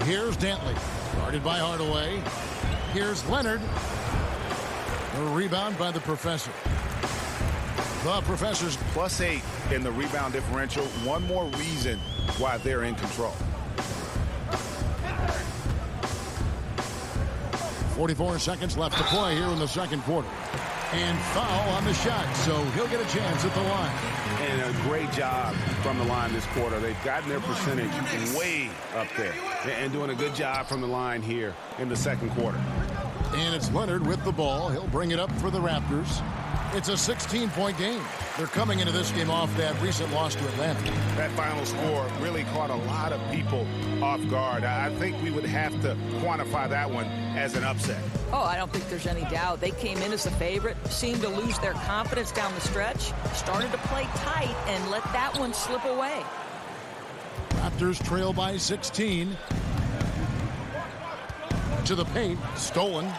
I: Here's Dantley. Guarded by Hardaway. Here's Leonard. A rebound by the Professor. The Professor's
A: +8 in the rebound differential. One more reason why they're in control.
I: 44 seconds left to play here in the second quarter. And foul on the shot, so he'll get a chance at the line.
A: And a great job from the line this quarter. They've gotten their percentage way up there and doing a good job from the line here in the second quarter.
I: And it's Leonard with the ball. He'll bring it up for the Raptors. It's a 16-point game. They're coming into this game off that recent loss to Atlanta.
A: That final score really caught a lot of people off guard. I think we would have to quantify that one as an upset.
J: Oh, I don't think there's any doubt. They came in as the favorite, seemed to lose their confidence down the stretch, started to play tight, and let that one slip away.
I: Raptors trail by 16. To the paint, stolen.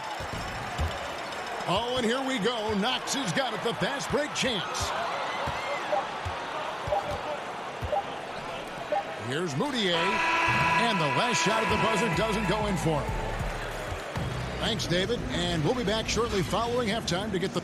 I: Oh, and here we go. Knox has got it, the fast break chance. Here's Mudiay, and the last shot at the buzzer doesn't go in for him. Thanks, David, and we'll be back shortly following halftime to get the...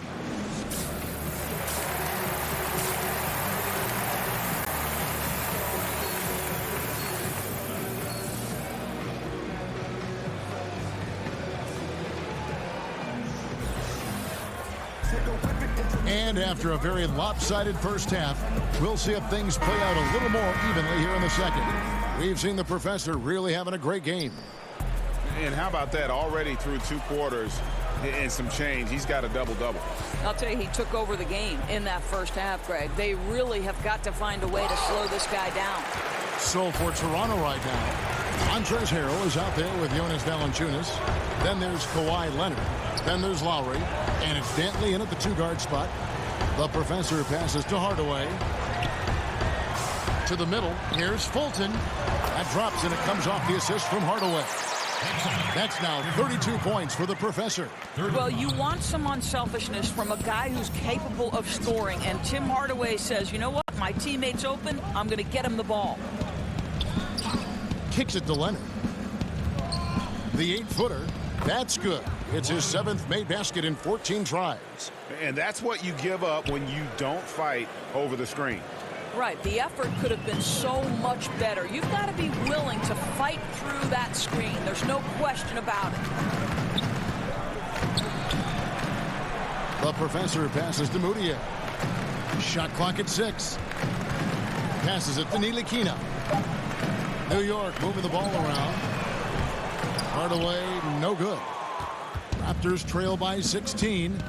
I: And after a very lopsided first half, we'll see if things play out a little more evenly here in the second. We've seen the Professor really having a great game.
A: And how about that? Already through 2 quarters and some change, he's got a double-double.
J: I'll tell you, he took over the game in that first half, Greg. They really have got to find a way to slow this guy down.
I: So for Toronto right now, Montrezl Harrell is out there with Jonas Valanciunas. Then there's Kawhi Leonard. Then there's Lowry. And it's Dantley in at the 2-guard spot. The Professor passes to Hardaway. To the middle. Here's Fulton. That drops and it comes off the assist from Hardaway. That's now 32 points for the Professor.
J: Well, you want some unselfishness from a guy who's capable of scoring. And Tim Hardaway says, you know what? My teammate's open. I'm going to get him the ball.
I: Kicks it to Leonard. The 8-footer. That's good. It's his 7th made basket in 14 tries.
A: And that's what you give up when you don't fight over the screen.
J: Right. The effort could have been so much better. You've got to be willing to fight through that screen. There's no question about it.
I: The Professor passes to Mudiay. Shot clock at 6. Passes it to Ntilikina. New York moving the ball around. Hardaway, no good. Raptors trail by 16.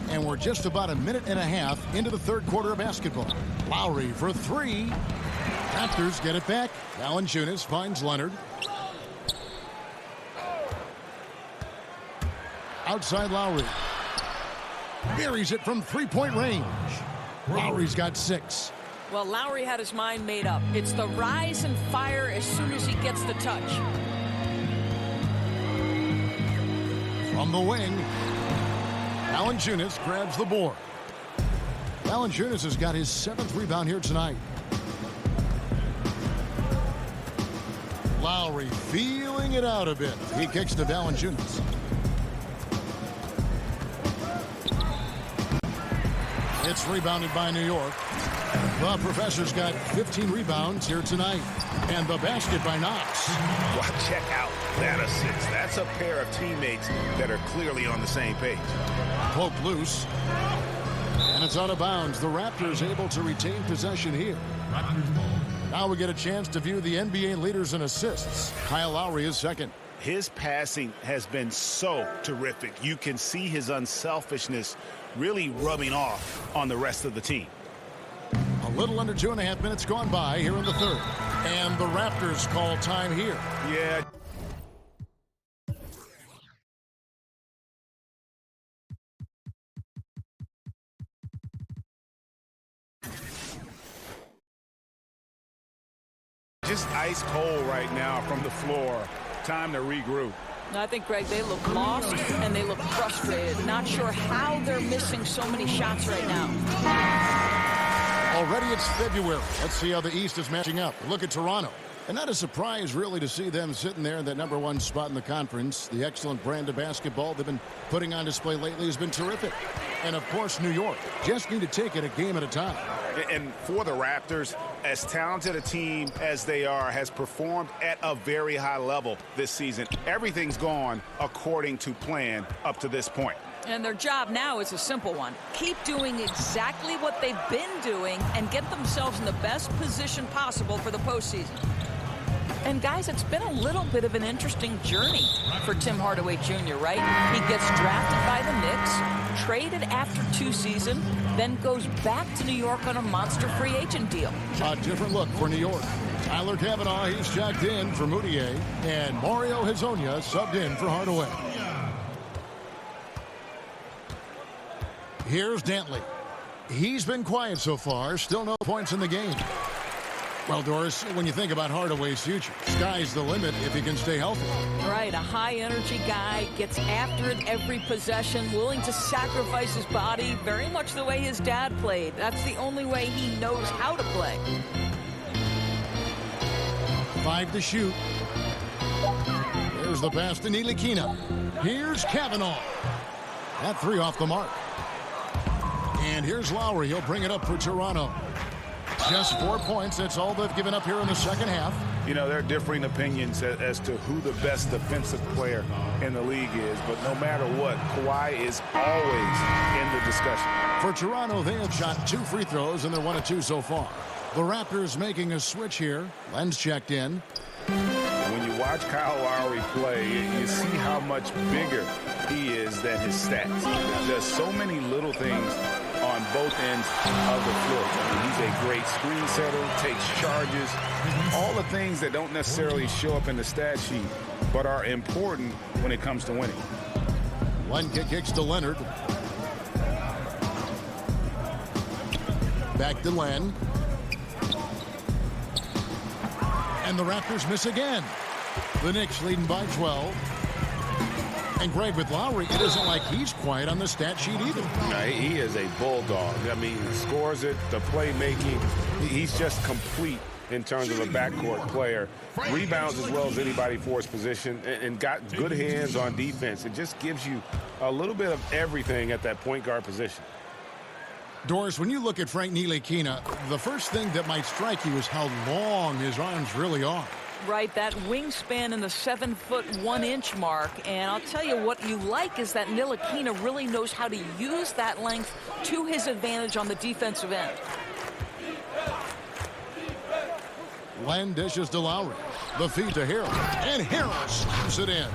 I: And we're just about a minute and a half into the third quarter of basketball. Lowry for 3. Raptors get it back. Valanciunas finds Leonard. Outside Lowry. Buries it from 3-point range. Lowry's got 6.
J: Well, Lowry had his mind made up. It's the rise and fire as soon as he gets the touch.
I: From the wing, Valanciunas grabs the board. Valanciunas has got his 7th rebound here tonight. Lowry feeling it out a bit. He kicks to Valanciunas. It's rebounded by New York. The Professor's got 15 rebounds here tonight. And the basket by Knox.
A: Well, check out that assist. That's a pair of teammates that are clearly on the same page.
I: Poked loose. And it's out of bounds. The Raptors able to retain possession here. Now we get a chance to view the NBA leaders in assists. Kyle Lowry is second.
A: His passing has been so terrific. You can see his unselfishness really rubbing off on the rest of the team.
I: A little under 2.5 minutes gone by here in the third. And the Raptors call time here.
A: Yeah. Just ice cold right now from the floor. Time to regroup.
J: I think, Greg, they look lost and they look frustrated. Not sure how they're missing so many shots right now.
I: Already it's February. Let's see how the East is matching up. Look at Toronto. And not a surprise, really, to see them sitting there in that #1 spot in the conference. The excellent brand of basketball they've been putting on display lately has been terrific. And, of course, New York just need to take it a game at a time.
A: And for the Raptors, as talented a team as they are, has performed at a very high level this season. Everything's gone according to plan up to this point.
J: And their job now is a simple one. Keep doing exactly what they've been doing and get themselves in the best position possible for the postseason. And, guys, it's been a little bit of an interesting journey for Tim Hardaway Jr., right? He gets drafted by the Knicks, traded after 2 seasons, then goes back to New York on a monster free agent deal.
I: A different look for New York. Tyler Cavanaugh, he's checked in for Moutier, and Mario Hezonja subbed in for Hardaway. Here's Dantley. He's been quiet so far, still no points in the game. Well, Doris, when you think about Hardaway's future, sky's the limit if he can stay healthy.
J: Right, a high-energy guy, gets after it every possession, willing to sacrifice his body, very much the way his dad played. That's the only way he knows how to play.
I: 5 to shoot. There's the pass to Ntilikina. Here's Cavanaugh. That 3 off the mark. And here's Lowry. He'll bring it up for Toronto. Just 4 points. That's all they've given up here in the second half.
A: You know, there are differing opinions as to who the best defensive player in the league is. But no matter what, Kawhi is always in the discussion.
I: For Toronto, they have shot 2 free throws, and they're 1 of 2 so far. The Raptors making a switch here. Len's checked in.
A: When you watch Kyle Lowry play, you see how much bigger he is than his stats. There's so many little things on both ends of the floor. I mean, he's a great screen setter, takes charges, all the things that don't necessarily show up in the stat sheet, but are important when it comes to winning.
I: Len kicks to Leonard. Back to Len. And the Raptors miss again. The Knicks leading by 12. And Greg, with Lowry, it isn't like he's quiet on the stat sheet either.
A: No, he is a bulldog. I mean, he scores it, the playmaking. He's just complete in terms of a backcourt player. Rebounds as well as anybody for his position and got good hands on defense. It just gives you a little bit of everything at that point guard position.
I: Doris, when you look at Frank Ntilikina, the first thing that might strike you is how long his arms really are.
J: Right, that wingspan in the 7'1" mark. And I'll tell you what you like is that Ntilikina really knows how to use that length to his advantage on the defensive end.
I: Len dishes to Lowry. The feed to Harrell. And Harrell slams it in.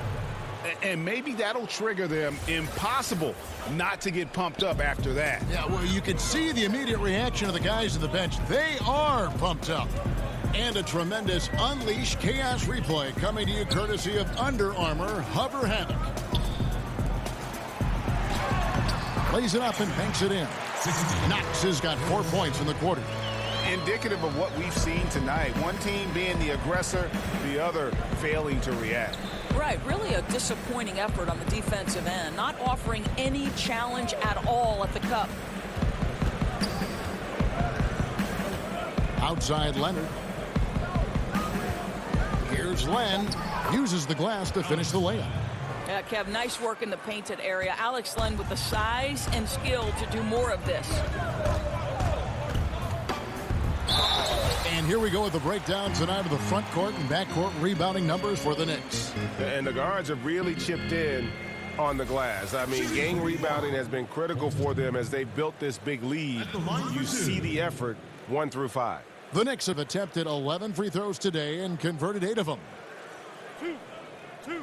A: And maybe that'll trigger them. Impossible not to get pumped up after that.
I: Yeah, well, you can see the immediate reaction of the guys on the bench. They are pumped up. And a tremendous Unleash Chaos replay coming to you courtesy of Under Armour Hover Havoc. Lays it up and banks it in. Knox has got 4 points in the quarter.
A: Indicative of what we've seen tonight. One team being the aggressor, the other failing to react.
J: Right, really a disappointing effort on the defensive end, not offering any challenge at all at the cup.
I: Outside Leonard. Here's Len. Uses the glass to finish the layup.
J: Yeah, Kev, nice work in the painted area. Alex Len with the size and skill to do more of this.
I: And here we go with the breakdown tonight of the front court and back court rebounding numbers for the Knicks.
A: And the guards have really chipped in on the glass. I mean, gang rebounding has been critical for them as they built this big lead. You see the effort 1 through 5.
I: The Knicks have attempted 11 free throws today and converted 8 of them.
B: 2.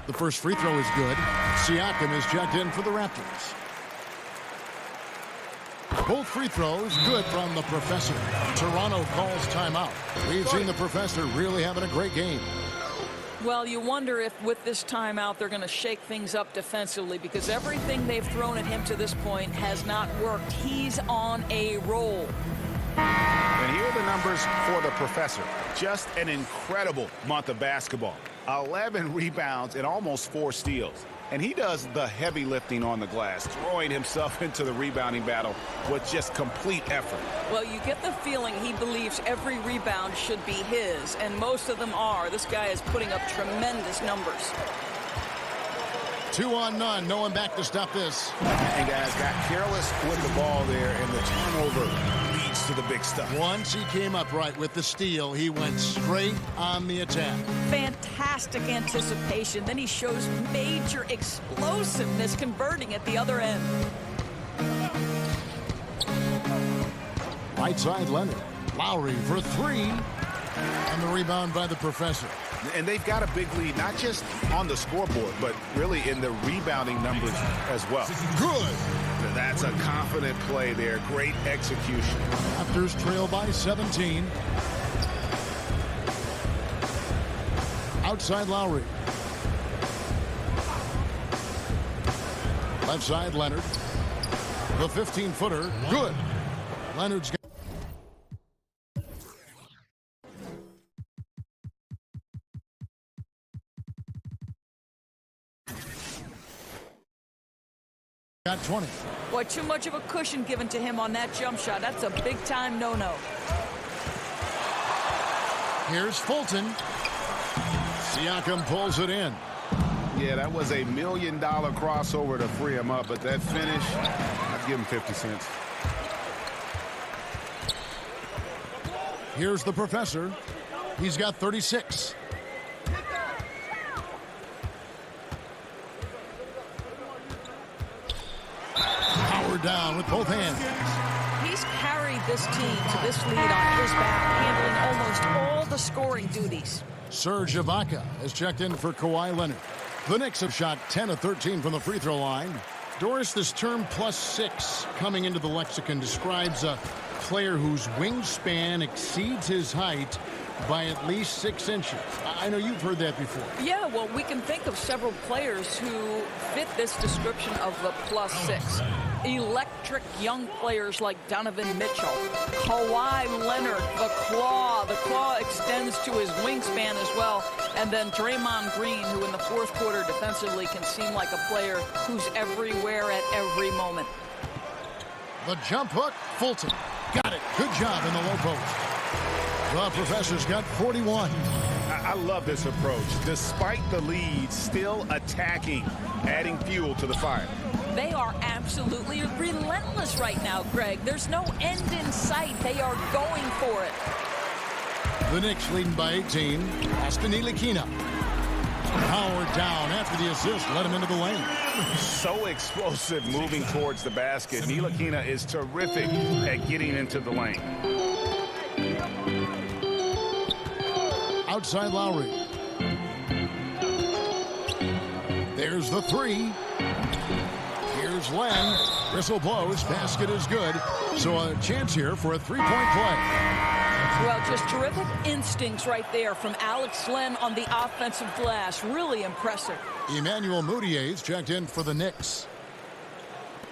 I: The first free throw is good. Siakam is checked in for the Raptors. Both free throws good from the Professor. Toronto calls timeout. We've seen the Professor really having a great game.
J: Well, you wonder if with this timeout they're going to shake things up defensively, because everything they've thrown at him to this point has not worked. He's on a roll.
A: And here are the numbers for the Professor. Just an incredible month of basketball. 11 rebounds and almost 4 steals. And he does the heavy lifting on the glass, throwing himself into the rebounding battle with just complete effort.
J: Well, you get the feeling he believes every rebound should be his, and most of them are. This guy is putting up tremendous numbers.
I: 2 on none. No one back to stop this.
A: And guys got careless with the ball there, and the turnover leads to the big stuff.
I: Once he came upright with the steal, he went straight on the attack.
J: Fantastic anticipation. Then he shows major explosiveness converting at the other end.
I: Right side Leonard. Lowry for 3. And the rebound by the Professor.
A: And they've got a big lead, not just on the scoreboard, but really in the rebounding numbers as well.
I: Good.
A: That's a confident play there. Great execution.
I: Raptors trail by 17. Outside Lowry. Left side Leonard. The 15-footer. Good. Leonard's got 20.
J: Boy, too much of a cushion given to him on that jump shot. That's a big-time no-no.
I: Here's Fulton. Siakam pulls it in.
A: Yeah, that was a $1 million crossover to free him up, but that finish, I'd give him 50 cents.
I: Here's the Professor. He's got 36. Howard down with both hands.
J: He's carried this team to this lead on his back, handling almost all the scoring duties.
I: Serge Ibaka has checked in for Kawhi Leonard. The Knicks have shot 10 of 13 from the free throw line. Doris, this term +6 coming into the lexicon describes a player whose wingspan exceeds his height by at least 6 inches. I know you've heard that before.
J: Yeah, well, we can think of several players who fit this description of the +6. Electric young players like Donovan Mitchell, Kawhi Leonard, the claw. The claw extends to his wingspan as well. And then Draymond Green, who in the fourth quarter defensively can seem like a player who's everywhere at every moment.
I: The jump hook, Fulton. Got it. Good job in the low post. The Professor's got 41.
A: I love this approach. Despite the lead, still attacking, adding fuel to the fire.
J: They are absolutely relentless right now, Greg. There's no end in sight. They are going for it.
I: The Knicks leading by 18. Pass to Ntilikina. Howard down after the assist. Let him into the lane.
A: So explosive moving towards the basket. Ntilikina is terrific at getting into the lane.
I: Outside Lowry. There's the 3. Here's Len. Whistle blows. Basket is good. So a chance here for a three-point play.
J: Well, just terrific instincts right there from Alex Len on the offensive glass. Really impressive.
I: Emmanuel Moutier's checked in for the Knicks.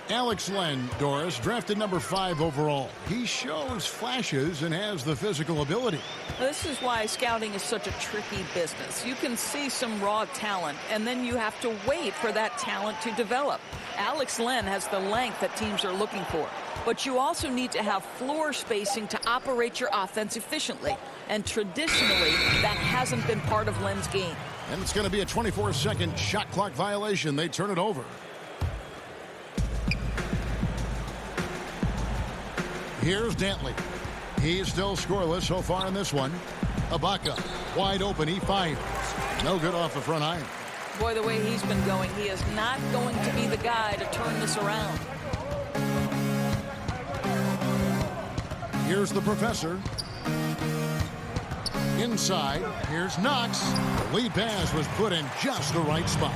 I: Alex Len, Doris, drafted number 5 overall. He shows flashes and has the physical ability.
J: This is why scouting is such a tricky business. You can see some raw talent, and then you have to wait for that talent to develop. Alex Len has the length that teams are looking for. But you also need to have floor spacing to operate your offense efficiently. And traditionally, that hasn't been part of Len's game.
I: And it's going to be a 24-second shot clock violation. They turn it over. Here's Dantley. He's still scoreless so far in this one. Ibaka, wide open, he fires. No good off the front iron.
J: Boy, the way he's been going, he is not going to be the guy to turn this around.
I: Here's the professor. Inside, here's Knox. The lead pass was put in just the right spot.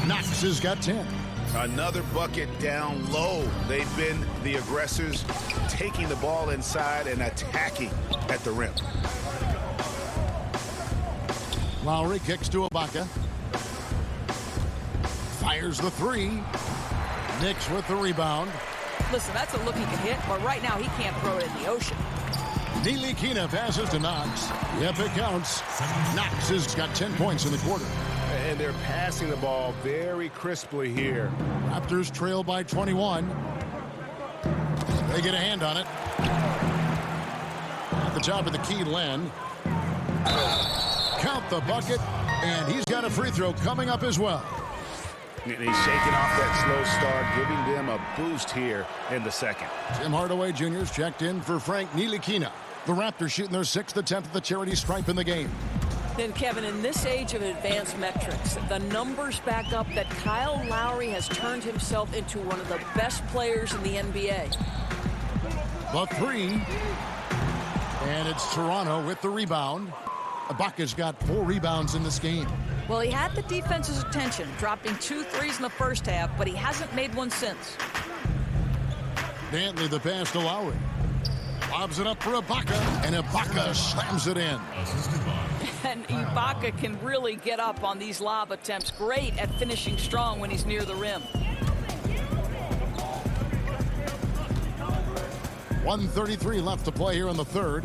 I: Knox has got 10.
A: Another bucket down low. They've been the aggressors, taking the ball inside and attacking at the rim.
I: Lowry kicks to Ibaka. Fires the three. Knicks with the rebound.
J: Listen, that's a look he can hit, but right now he can't throw it in the ocean.
I: Ntilikina passes to Knox. Yep, it counts. Knox has got 10 points in the quarter.
A: And they're passing the ball very crisply here.
I: Raptors trail by 21. They get a hand on it. At the top of the key, Len. Count the bucket, and he's got a free throw coming up as well.
A: And he's shaking off that slow start, giving them a boost here in the second.
I: Tim Hardaway Jr.'s checked in for Frank Ntilikina. The Raptors shooting their 6th attempt at the charity stripe in the game.
J: Then, Kevin, in this age of advanced metrics, the numbers back up that Kyle Lowry has turned himself into one of the best players in the NBA.
I: The three. And it's Toronto with the rebound. Ibaka's got 4 rebounds in this game.
J: Well, he had the defense's attention, dropping 2 threes in the first half, but he hasn't made one since.
I: Dantley the pass to Lowry. Lobs it up for Ibaka, and Ibaka slams it in.
J: And Ibaka can really get up on these lob attempts. Great at finishing strong when he's near the rim.
I: 1:33 left to play here in the third.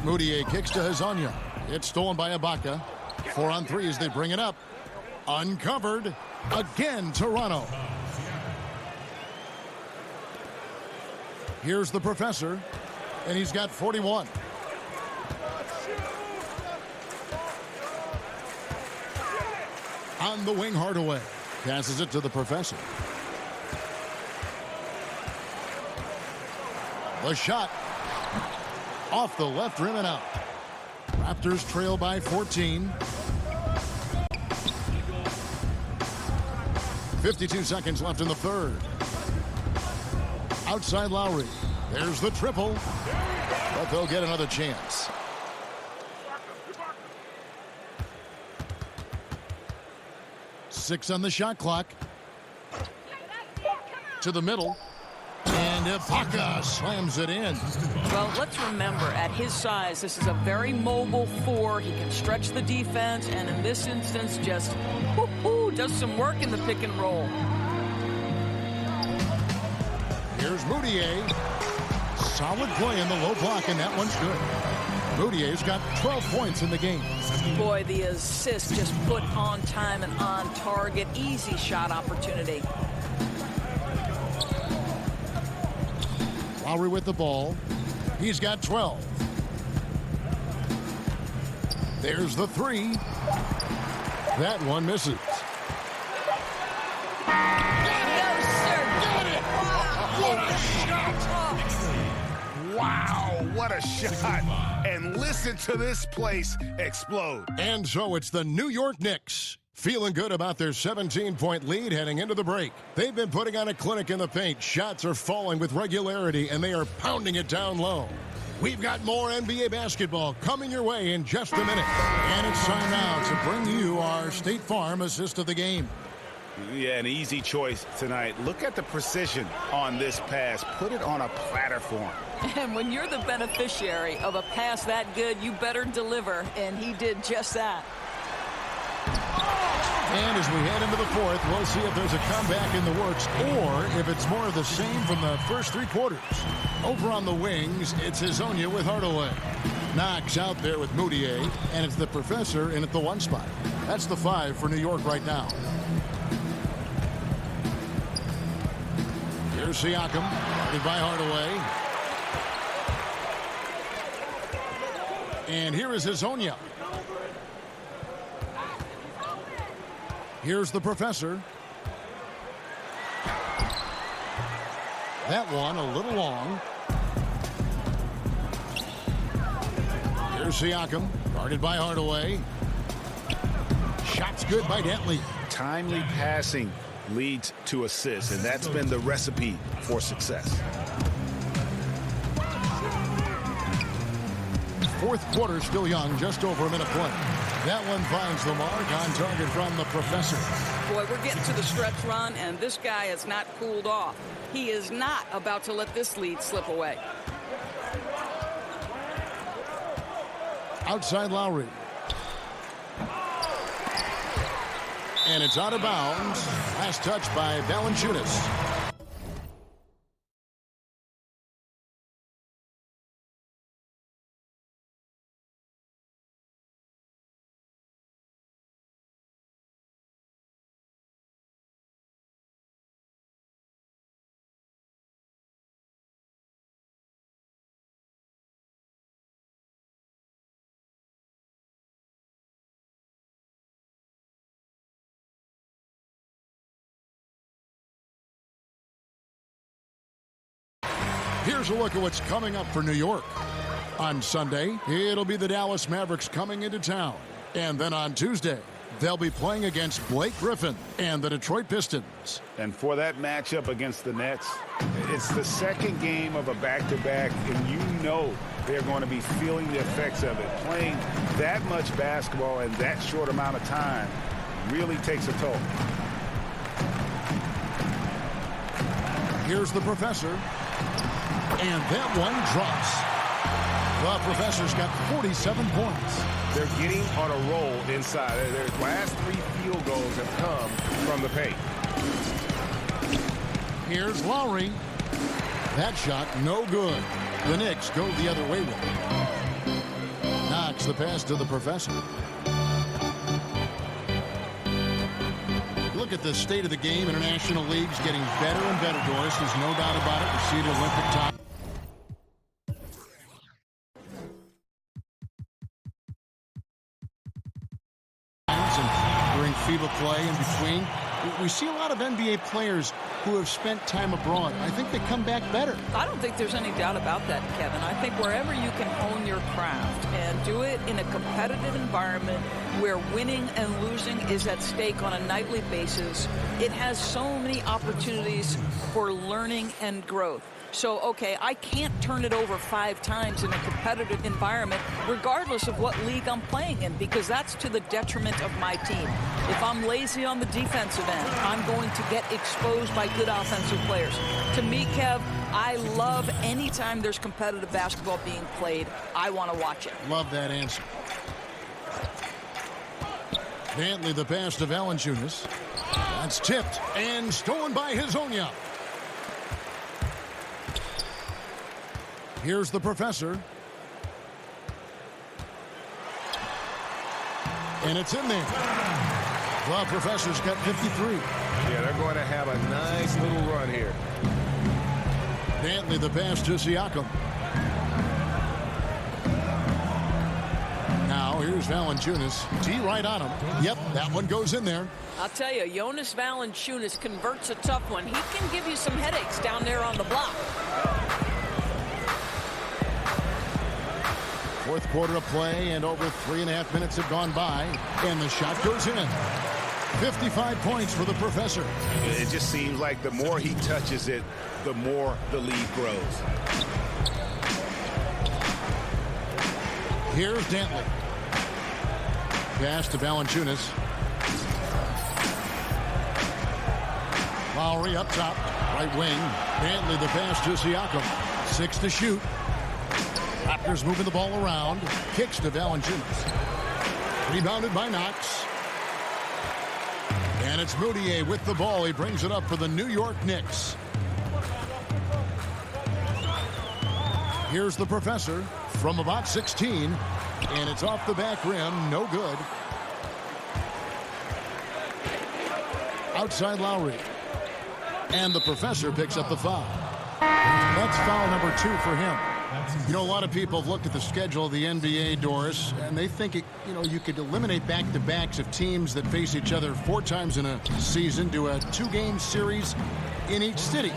I: Moutier kicks to Hezonja. It's stolen by Ibaka. 4 on 3 as they bring it up. Uncovered. Again, Toronto. Here's the professor, and he's got 41. On the wing, Hardaway. Passes it to the professor. The shot. Off the left rim and out. Raptors trail by 14. 52 seconds left in the third. Outside Lowry. There's the triple. But they'll get another chance. Six on the shot clock. To the middle. And Ibaka slams it in.
J: Well, let's remember, at his size, this is a very mobile 4. He can stretch the defense, and in this instance, just does some work in the pick and roll.
I: Here's Moutier. Solid play in the low block, and that one's good. Moutier's got 12 points in the game.
J: Boy, the assist just put on time and on target. Easy shot opportunity.
I: Lowry with the ball. He's got 12. There's the three. That one misses.
A: Wow, what a shot. And listen to this place explode.
I: And so it's the New York Knicks. Feeling good about their 17-point lead heading into the break. They've been putting on a clinic in the paint. Shots are falling with regularity, and they are pounding it down low. We've got more NBA basketball coming your way in just a minute. And it's time now to bring you our State Farm assist of the game.
A: Yeah, an easy choice tonight. Look at the precision on this pass. Put it on a platter for him.
J: And when you're the beneficiary of a pass that good, you better deliver, and he did just that.
I: And as we head into the fourth, we'll see if there's a comeback in the works or if it's more of the same from the first 3 quarters. Over on the wings, it's Hezonja with Hardaway. Knox out there with Moutier, and it's the professor in at the 1 spot. That's the 5 for New York right now. Here's Siakam, guarded by Hardaway. And here is Hezonja. Here's the professor. That one a little long. Here's Siakam, guarded by Hardaway. Shot's good by Dantley.
A: Timely passing leads to assists, and that's been the recipe for success.
I: Fourth quarter still young, just over a minute play. That one finds the mark on target from the Professor.
J: Boy, we're getting to the stretch run, and this guy has not cooled off. He is not about to let this lead slip away.
I: Outside Lowry. And it's out of bounds. Last touch by Valanciunas. Here's a look at what's coming up for New York. On Sunday, it'll be the Dallas Mavericks coming into town. And then on Tuesday, they'll be playing against Blake Griffin and the Detroit Pistons.
A: And for that matchup against the Nets, it's the second game of a back-to-back, and you know they're going to be feeling the effects of it. Playing that much basketball in that short amount of time really takes a toll.
I: Here's the Professor. And that one drops. The Professor's got 47 points.
A: They're getting on a roll inside. Their last 3 field goals have come from the paint.
I: Here's Lowry. That shot no good. The Knicks go the other way with it. Knocks the pass to the Professor. Look at the state of the game. International League's getting better and better, Doris. There's no doubt about it. We see the Olympic top. During FIBA play in between, we see a lot of NBA players who have spent time abroad. I think they come back better.
J: I don't think there's any doubt about that, Kevin. I think wherever you can hone your craft and do it in a competitive environment where winning and losing is at stake on a nightly basis, it has so many opportunities for learning and growth. So, okay, I can't turn it over 5 times in a competitive environment, regardless of what league I'm playing in, because that's to the detriment of my team. If I'm lazy on the defensive end, I'm going to get exposed by good offensive players. To me, Kev, I love any time there's competitive basketball being played. I want to watch it.
I: Love that answer. Dantley the pass to Valanciunas. That's tipped and stolen by Hezonja. Here's the Professor. And it's in there. The Professor's got 53.
A: Yeah, they're going to have a nice little run here.
I: Dantley the pass to Siakam. Now here's Valanciunas. T right on him. Yep, that one goes in there.
J: I'll tell you, Jonas Valanciunas converts a tough one. He can give you some headaches down there on the block.
I: Fourth quarter of play, and over 3.5 minutes have gone by, and the shot goes in. 55 points for the Professor.
A: It just seems like the more he touches it, the more the lead grows.
I: Here's Dantley. Pass to Valanciunas. Lowry up top, right wing. Dantley the pass to Siakam. 6 to shoot. Raptors moving the ball around. Kicks to Valanciunas. Rebounded by Knox. And it's Moutier with the ball. He brings it up for the New York Knicks. Here's the Professor from about 16. And it's off the back rim. No good. Outside Lowry. And the Professor picks up the foul. That's foul number 2 for him. You know, a lot of people have looked at the schedule of the NBA, Doris, and they think, you could eliminate back-to-backs of teams that face each other 4 times in a season, do a 2-game series in each city.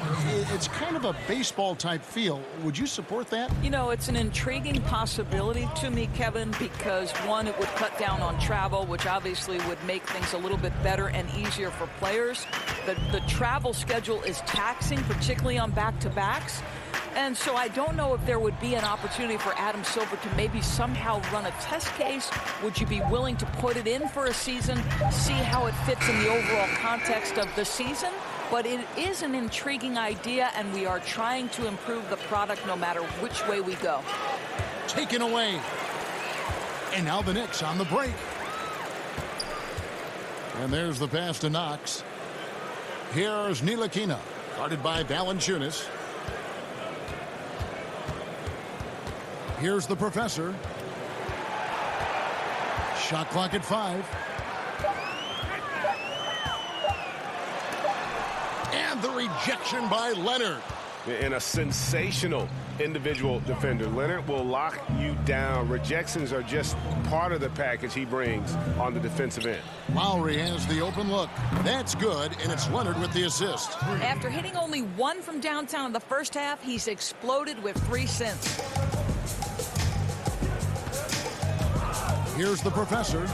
I: It's kind of a baseball-type feel. Would you support that?
J: You know, it's an intriguing possibility to me, Kevin, because, one, it would cut down on travel, which obviously would make things a little bit better and easier for players. The travel schedule is taxing, particularly on back-to-backs. And so I don't know if there would be an opportunity for Adam Silver to maybe somehow run a test case. Would you be willing to put it in for a season, see how it fits in the overall context of the season? But it is an intriguing idea, and we are trying to improve the product no matter which way we go.
I: Taken away. And now the Knicks on the break. And there's the pass to Knox. Here's Ntilikina, guarded by Valanciunas. Here's the professor. Shot clock at 5. And the rejection by Leonard.
A: And a sensational individual defender. Leonard will lock you down. Rejections are just part of the package he brings on the defensive end.
I: Lowry has the open look. That's good, and it's Leonard with the assist.
J: After hitting only 1 from downtown in the first half, he's exploded with 3 since.
I: Here's the professor.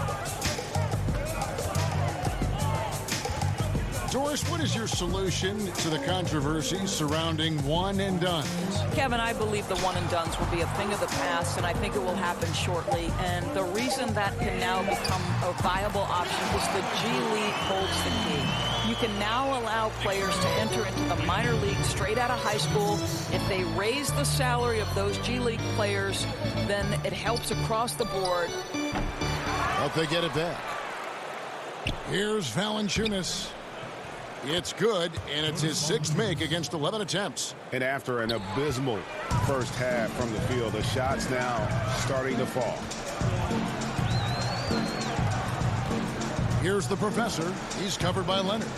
I: Doris, what is your solution to the controversy surrounding one and dones?
J: Kevin, I believe the one and dones will be a thing of the past, and I think it will happen shortly. And the reason that can now become a viable option is the G League holds the key. You can now allow players to enter into the minor league straight out of high school. If they raise the salary of those G League players, then it helps across the board.
I: Hope they get it back. Here's Valanciunas. It's good, and it's his 6th make against 11 attempts.
A: And after an abysmal first half from the field, the shot's now starting to fall.
I: Here's the professor. He's covered by Leonard.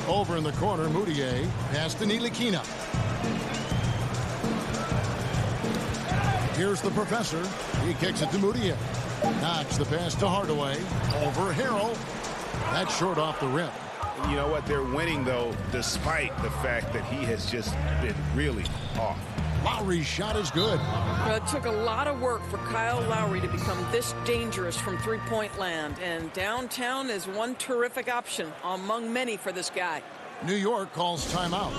I: Over in the corner, Moutier. Pass to Ntilikina. Here's the professor. He kicks it to Moutier. Knocks the pass to Hardaway. Over Harrell. That's short off the rim.
A: You know what? They're winning, though, despite the fact that he has just been really off.
I: Lowry's shot is good.
J: It took a lot of work for Kyle Lowry to become this dangerous from three-point land, and downtown is one terrific option among many for this guy.
I: New York calls timeout.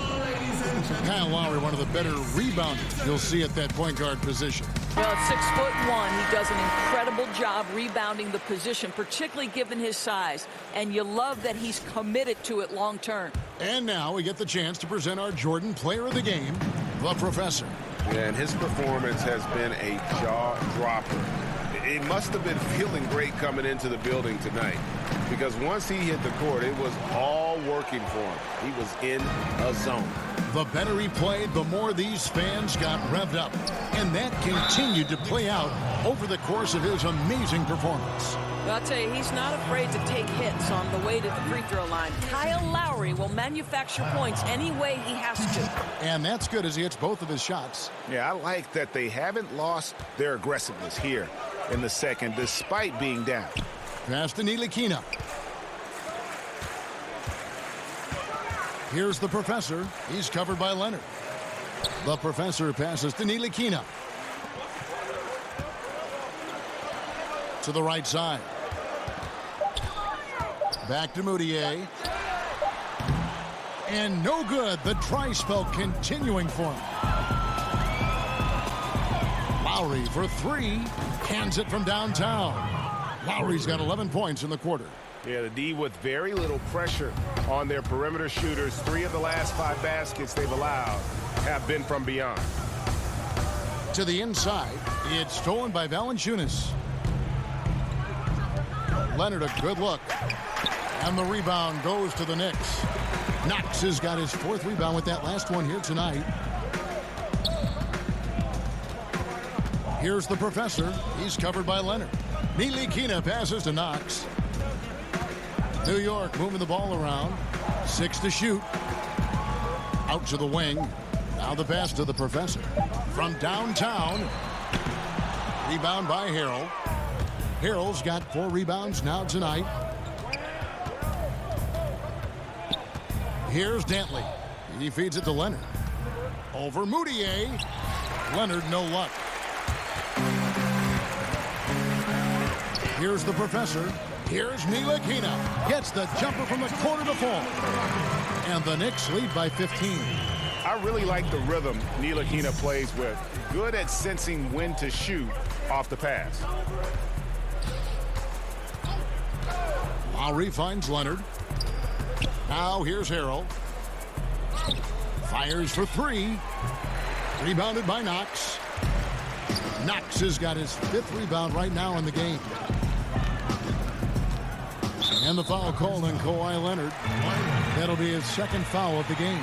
I: Kyle Lowry, one of the better rebounders you'll see at that point guard position.
J: Well, at 6'1", he does an incredible job rebounding the position, particularly given his size. And you love that he's committed to it long term.
I: And now we get the chance to present our Jordan Player of the Game, the Professor.
A: And his performance has been a jaw-dropper. It must have been feeling great coming into the building tonight, because once he hit the court, it was all working for him. He was in a zone.
I: The better he played, the more these fans got revved up. And that continued to play out over the course of his amazing performance.
J: I'll tell you, he's not afraid to take hits on the way to the free throw line. Kyle Lowry will manufacture points any way he has to.
I: And that's good as he hits both of his shots.
A: Yeah, I like that they haven't lost their aggressiveness here in the second, despite being down.
I: Pass to Ntilikina. Here's the professor. He's covered by Leonard. The professor passes to Ntilikina. To the right side. Back to Moutier. And no good. The dry spell continuing for him. Lowry for 3. Hands it from downtown. Lowry's got 11 points in the quarter.
A: Yeah, the D with very little pressure on their perimeter shooters. 3 of the last 5 baskets they've allowed have been from beyond.
I: To the inside. It's stolen by Valanciunas. Leonard, a good look. And the rebound goes to the Knicks. Knox has got his 4th rebound with that last one here tonight. Here's the professor. He's covered by Leonard. Ntilikina passes to Knox. New York moving the ball around. 6 to shoot. Out to the wing. Now the pass to the professor. From downtown. Rebound by Harrell. Harrell's got 4 rebounds now tonight. Here's Dantley. He feeds it to Leonard. Over Moutier. Leonard, no luck. Here's the professor. Here's Ntilikina. Gets the jumper from the corner to fall. And the Knicks lead by 15.
A: I really like the rhythm Ntilikina plays with. Good at sensing when to shoot off the pass.
I: Lowry finds Leonard. Now here's Harrell. Fires for three. Rebounded by Knox. Knox has got his 5th rebound right now in the game. And the foul called on Kawhi Leonard. That'll be his 2nd foul of the game.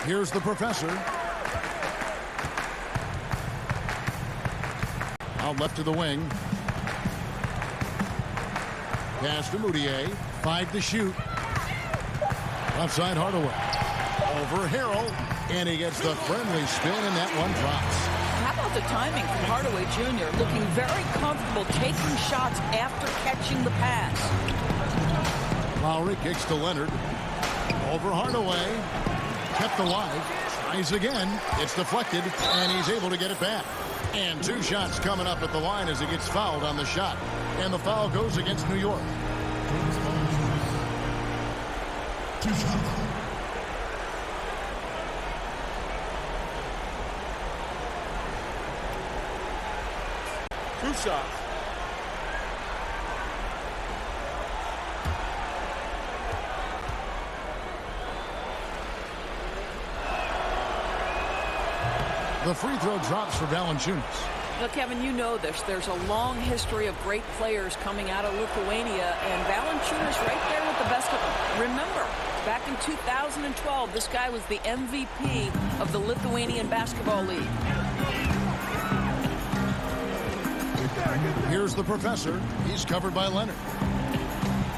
I: Here's the professor. Out left to the wing. Pass to Moutier. 5 to shoot. Left side Hardaway. Over Harrell. And he gets the friendly spin, and that one drops.
J: How about the timing from Hardaway Jr. looking very comfortable taking shots after catching the pass.
I: Lowry kicks to Leonard. Over Hardaway. Kept alive. Tries again. It's deflected, and he's able to get it back. And 2 shots coming up at the line as he gets fouled on the shot. And the foul goes against New York.
B: 2 shots. Two shots.
I: The free throw drops for Valanciunas.
J: Look, Kevin, you know this. There's a long history of great players coming out of Lithuania, and Valanciunas right there with the best of them. Remember, back in 2012, this guy was the MVP of the Lithuanian Basketball League.
I: Here's the professor. He's covered by Leonard.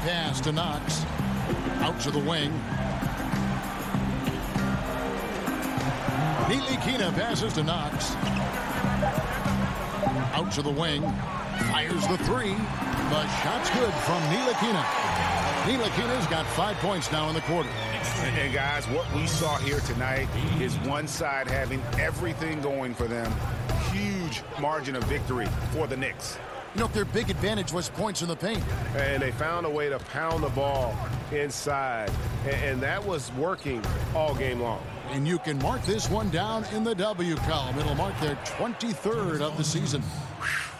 I: Pass to Knox. Out to the wing. Ntilikina passes to Knox. Out to the wing. Fires the 3. The shot's good from Ntilikina. Ntilikina's got 5 points now in the quarter.
A: And guys, what we saw here tonight is one side having everything going for them. Huge margin of victory for the Knicks.
I: You know, their big advantage was points in the paint.
H: And they found a way to pound the ball inside. And that was working all game long.
I: And you can mark this one down in the W column. It'll mark their 23rd of the season.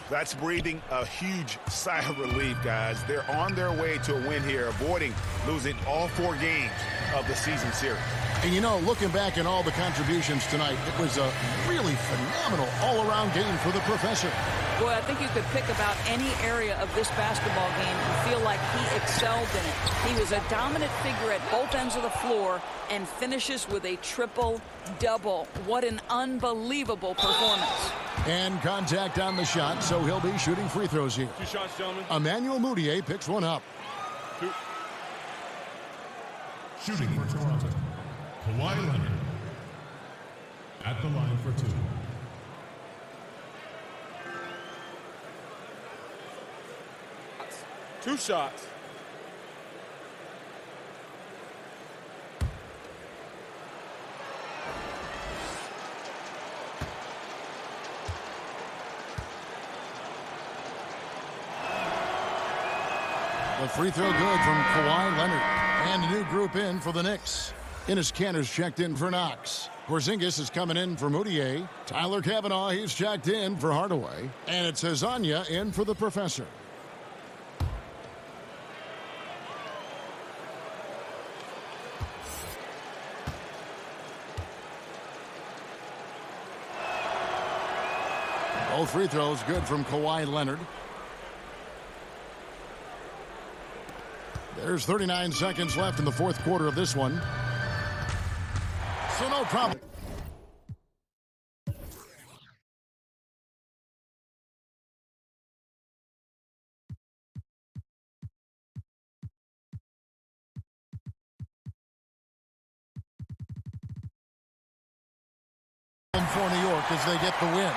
A: That's breathing a huge sigh of relief, guys. They're on their way to a win here, avoiding losing all 4 games of the season series.
I: And you know, looking back at all the contributions tonight, it was a really phenomenal all-around game for the professor.
J: Boy, I think you could pick about any area of this basketball game and feel like he excelled in it. He was a dominant figure at both ends of the floor and finishes with a triple-double. What an unbelievable performance.
I: And contact on the shot, so he'll be shooting free throws here.
B: 2 shots, gentlemen.
I: Emmanuel Moutier picks one up.
B: 2. Shooting for Toronto. Kawhi Leonard. At the line for 2. Two shots.
I: The free throw good from Kawhi Leonard. And a new group in for the Knicks. Enes Kanter's checked in for Knox. Porzingis is coming in for Moutier. Tyler Cavanaugh, he's checked in for Hardaway. And it's Hezonja in for the professor. Both free throws good from Kawhi Leonard. There's 39 seconds left in the 4th quarter of this one. So no problem. for New York as they get the win.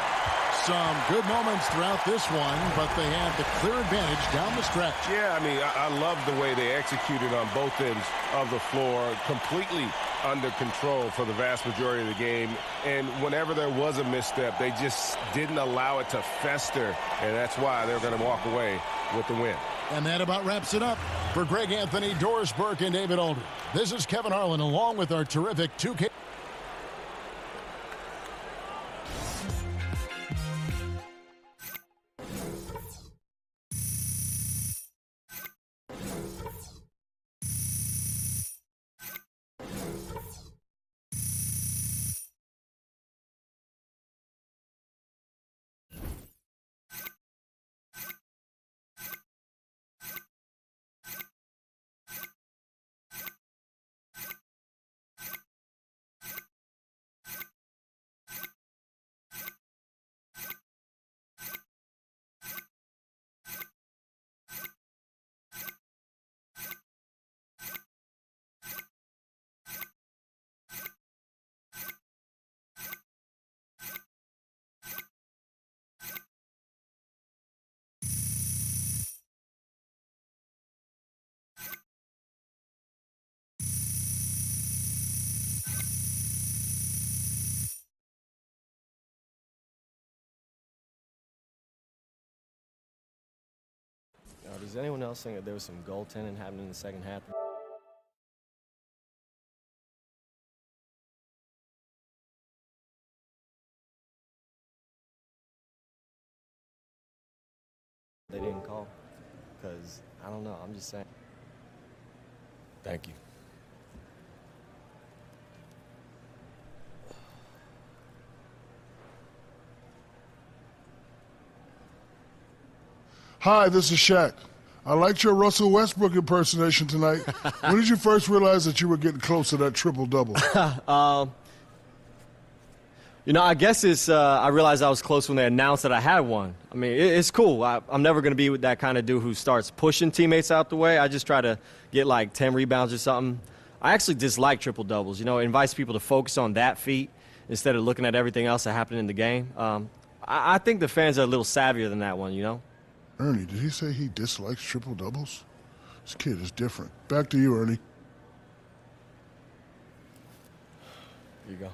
I: Some good moments throughout this one, but they had the clear advantage down the stretch.
H: Yeah, I mean, I love the way they executed on both ends of the floor, completely under control for the vast majority of the game. And whenever there was a misstep, they just didn't allow it to fester, and that's why they're going to walk away with the win.
I: And that about wraps it up. For Greg Anthony, Doris Burke, and David Aldridge, this is Kevin Harlan along with our terrific 2K.
D: Does anyone else think that there was some goaltending happening in the second half? They didn't call? Because, I don't know, I'm just saying. Thank you.
M: Hi, this is Shaq. I liked your Russell Westbrook impersonation tonight. When did you first realize that you were getting close to that triple-double?
D: You know, I guess it's, I realized I was close when they announced that I had one. I mean, it's cool. I'm never going to be with that kind of dude who starts pushing teammates out the way. I just try to get like 10 rebounds or something. I actually dislike triple-doubles. You know, it invites people to focus on that feat instead of looking at everything else that happened in the game. I think the fans are a little savvier than that one, you know?
M: Ernie, did he say he dislikes triple-doubles? This kid is different. Back to you, Ernie.
D: Here you go.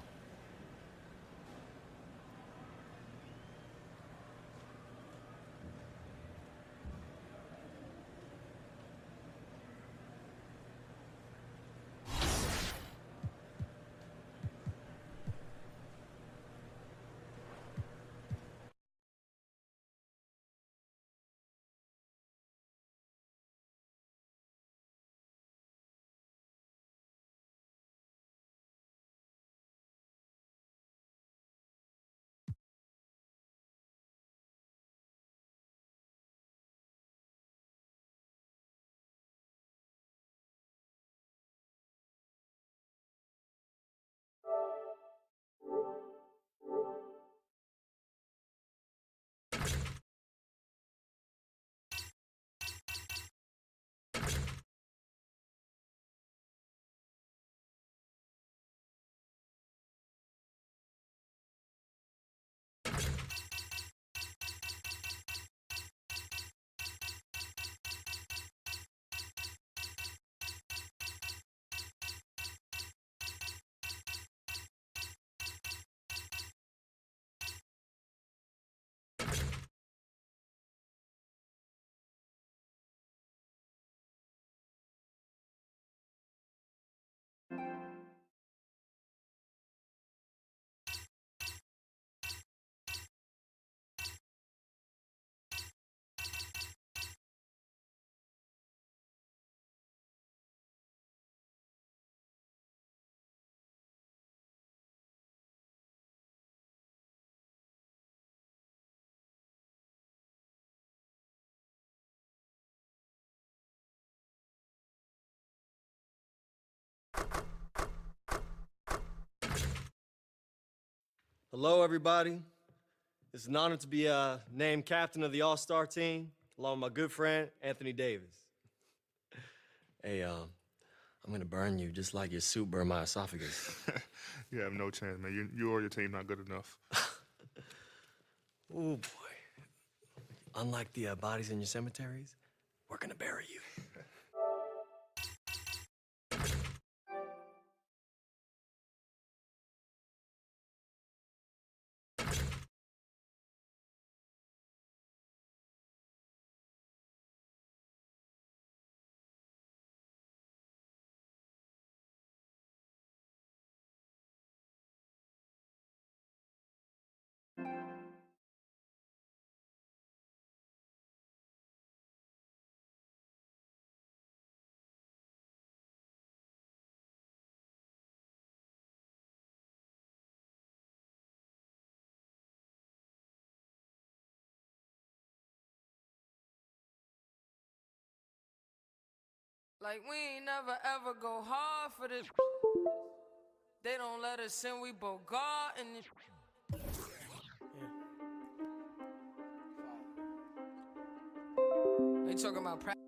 D: Hello, everybody. It's an honor to be named captain of the All-Star team, along with my good friend, Anthony Davis. Hey, I'm going to burn you just like your soup burned my esophagus.
N: You have no chance, man. You or your team not good enough.
D: Oh, boy. Unlike the bodies in your cemeteries, we're going to bury you.
O: Like we ain't never ever go hard for this. They don't let us in, we both God and this. They talking about practice.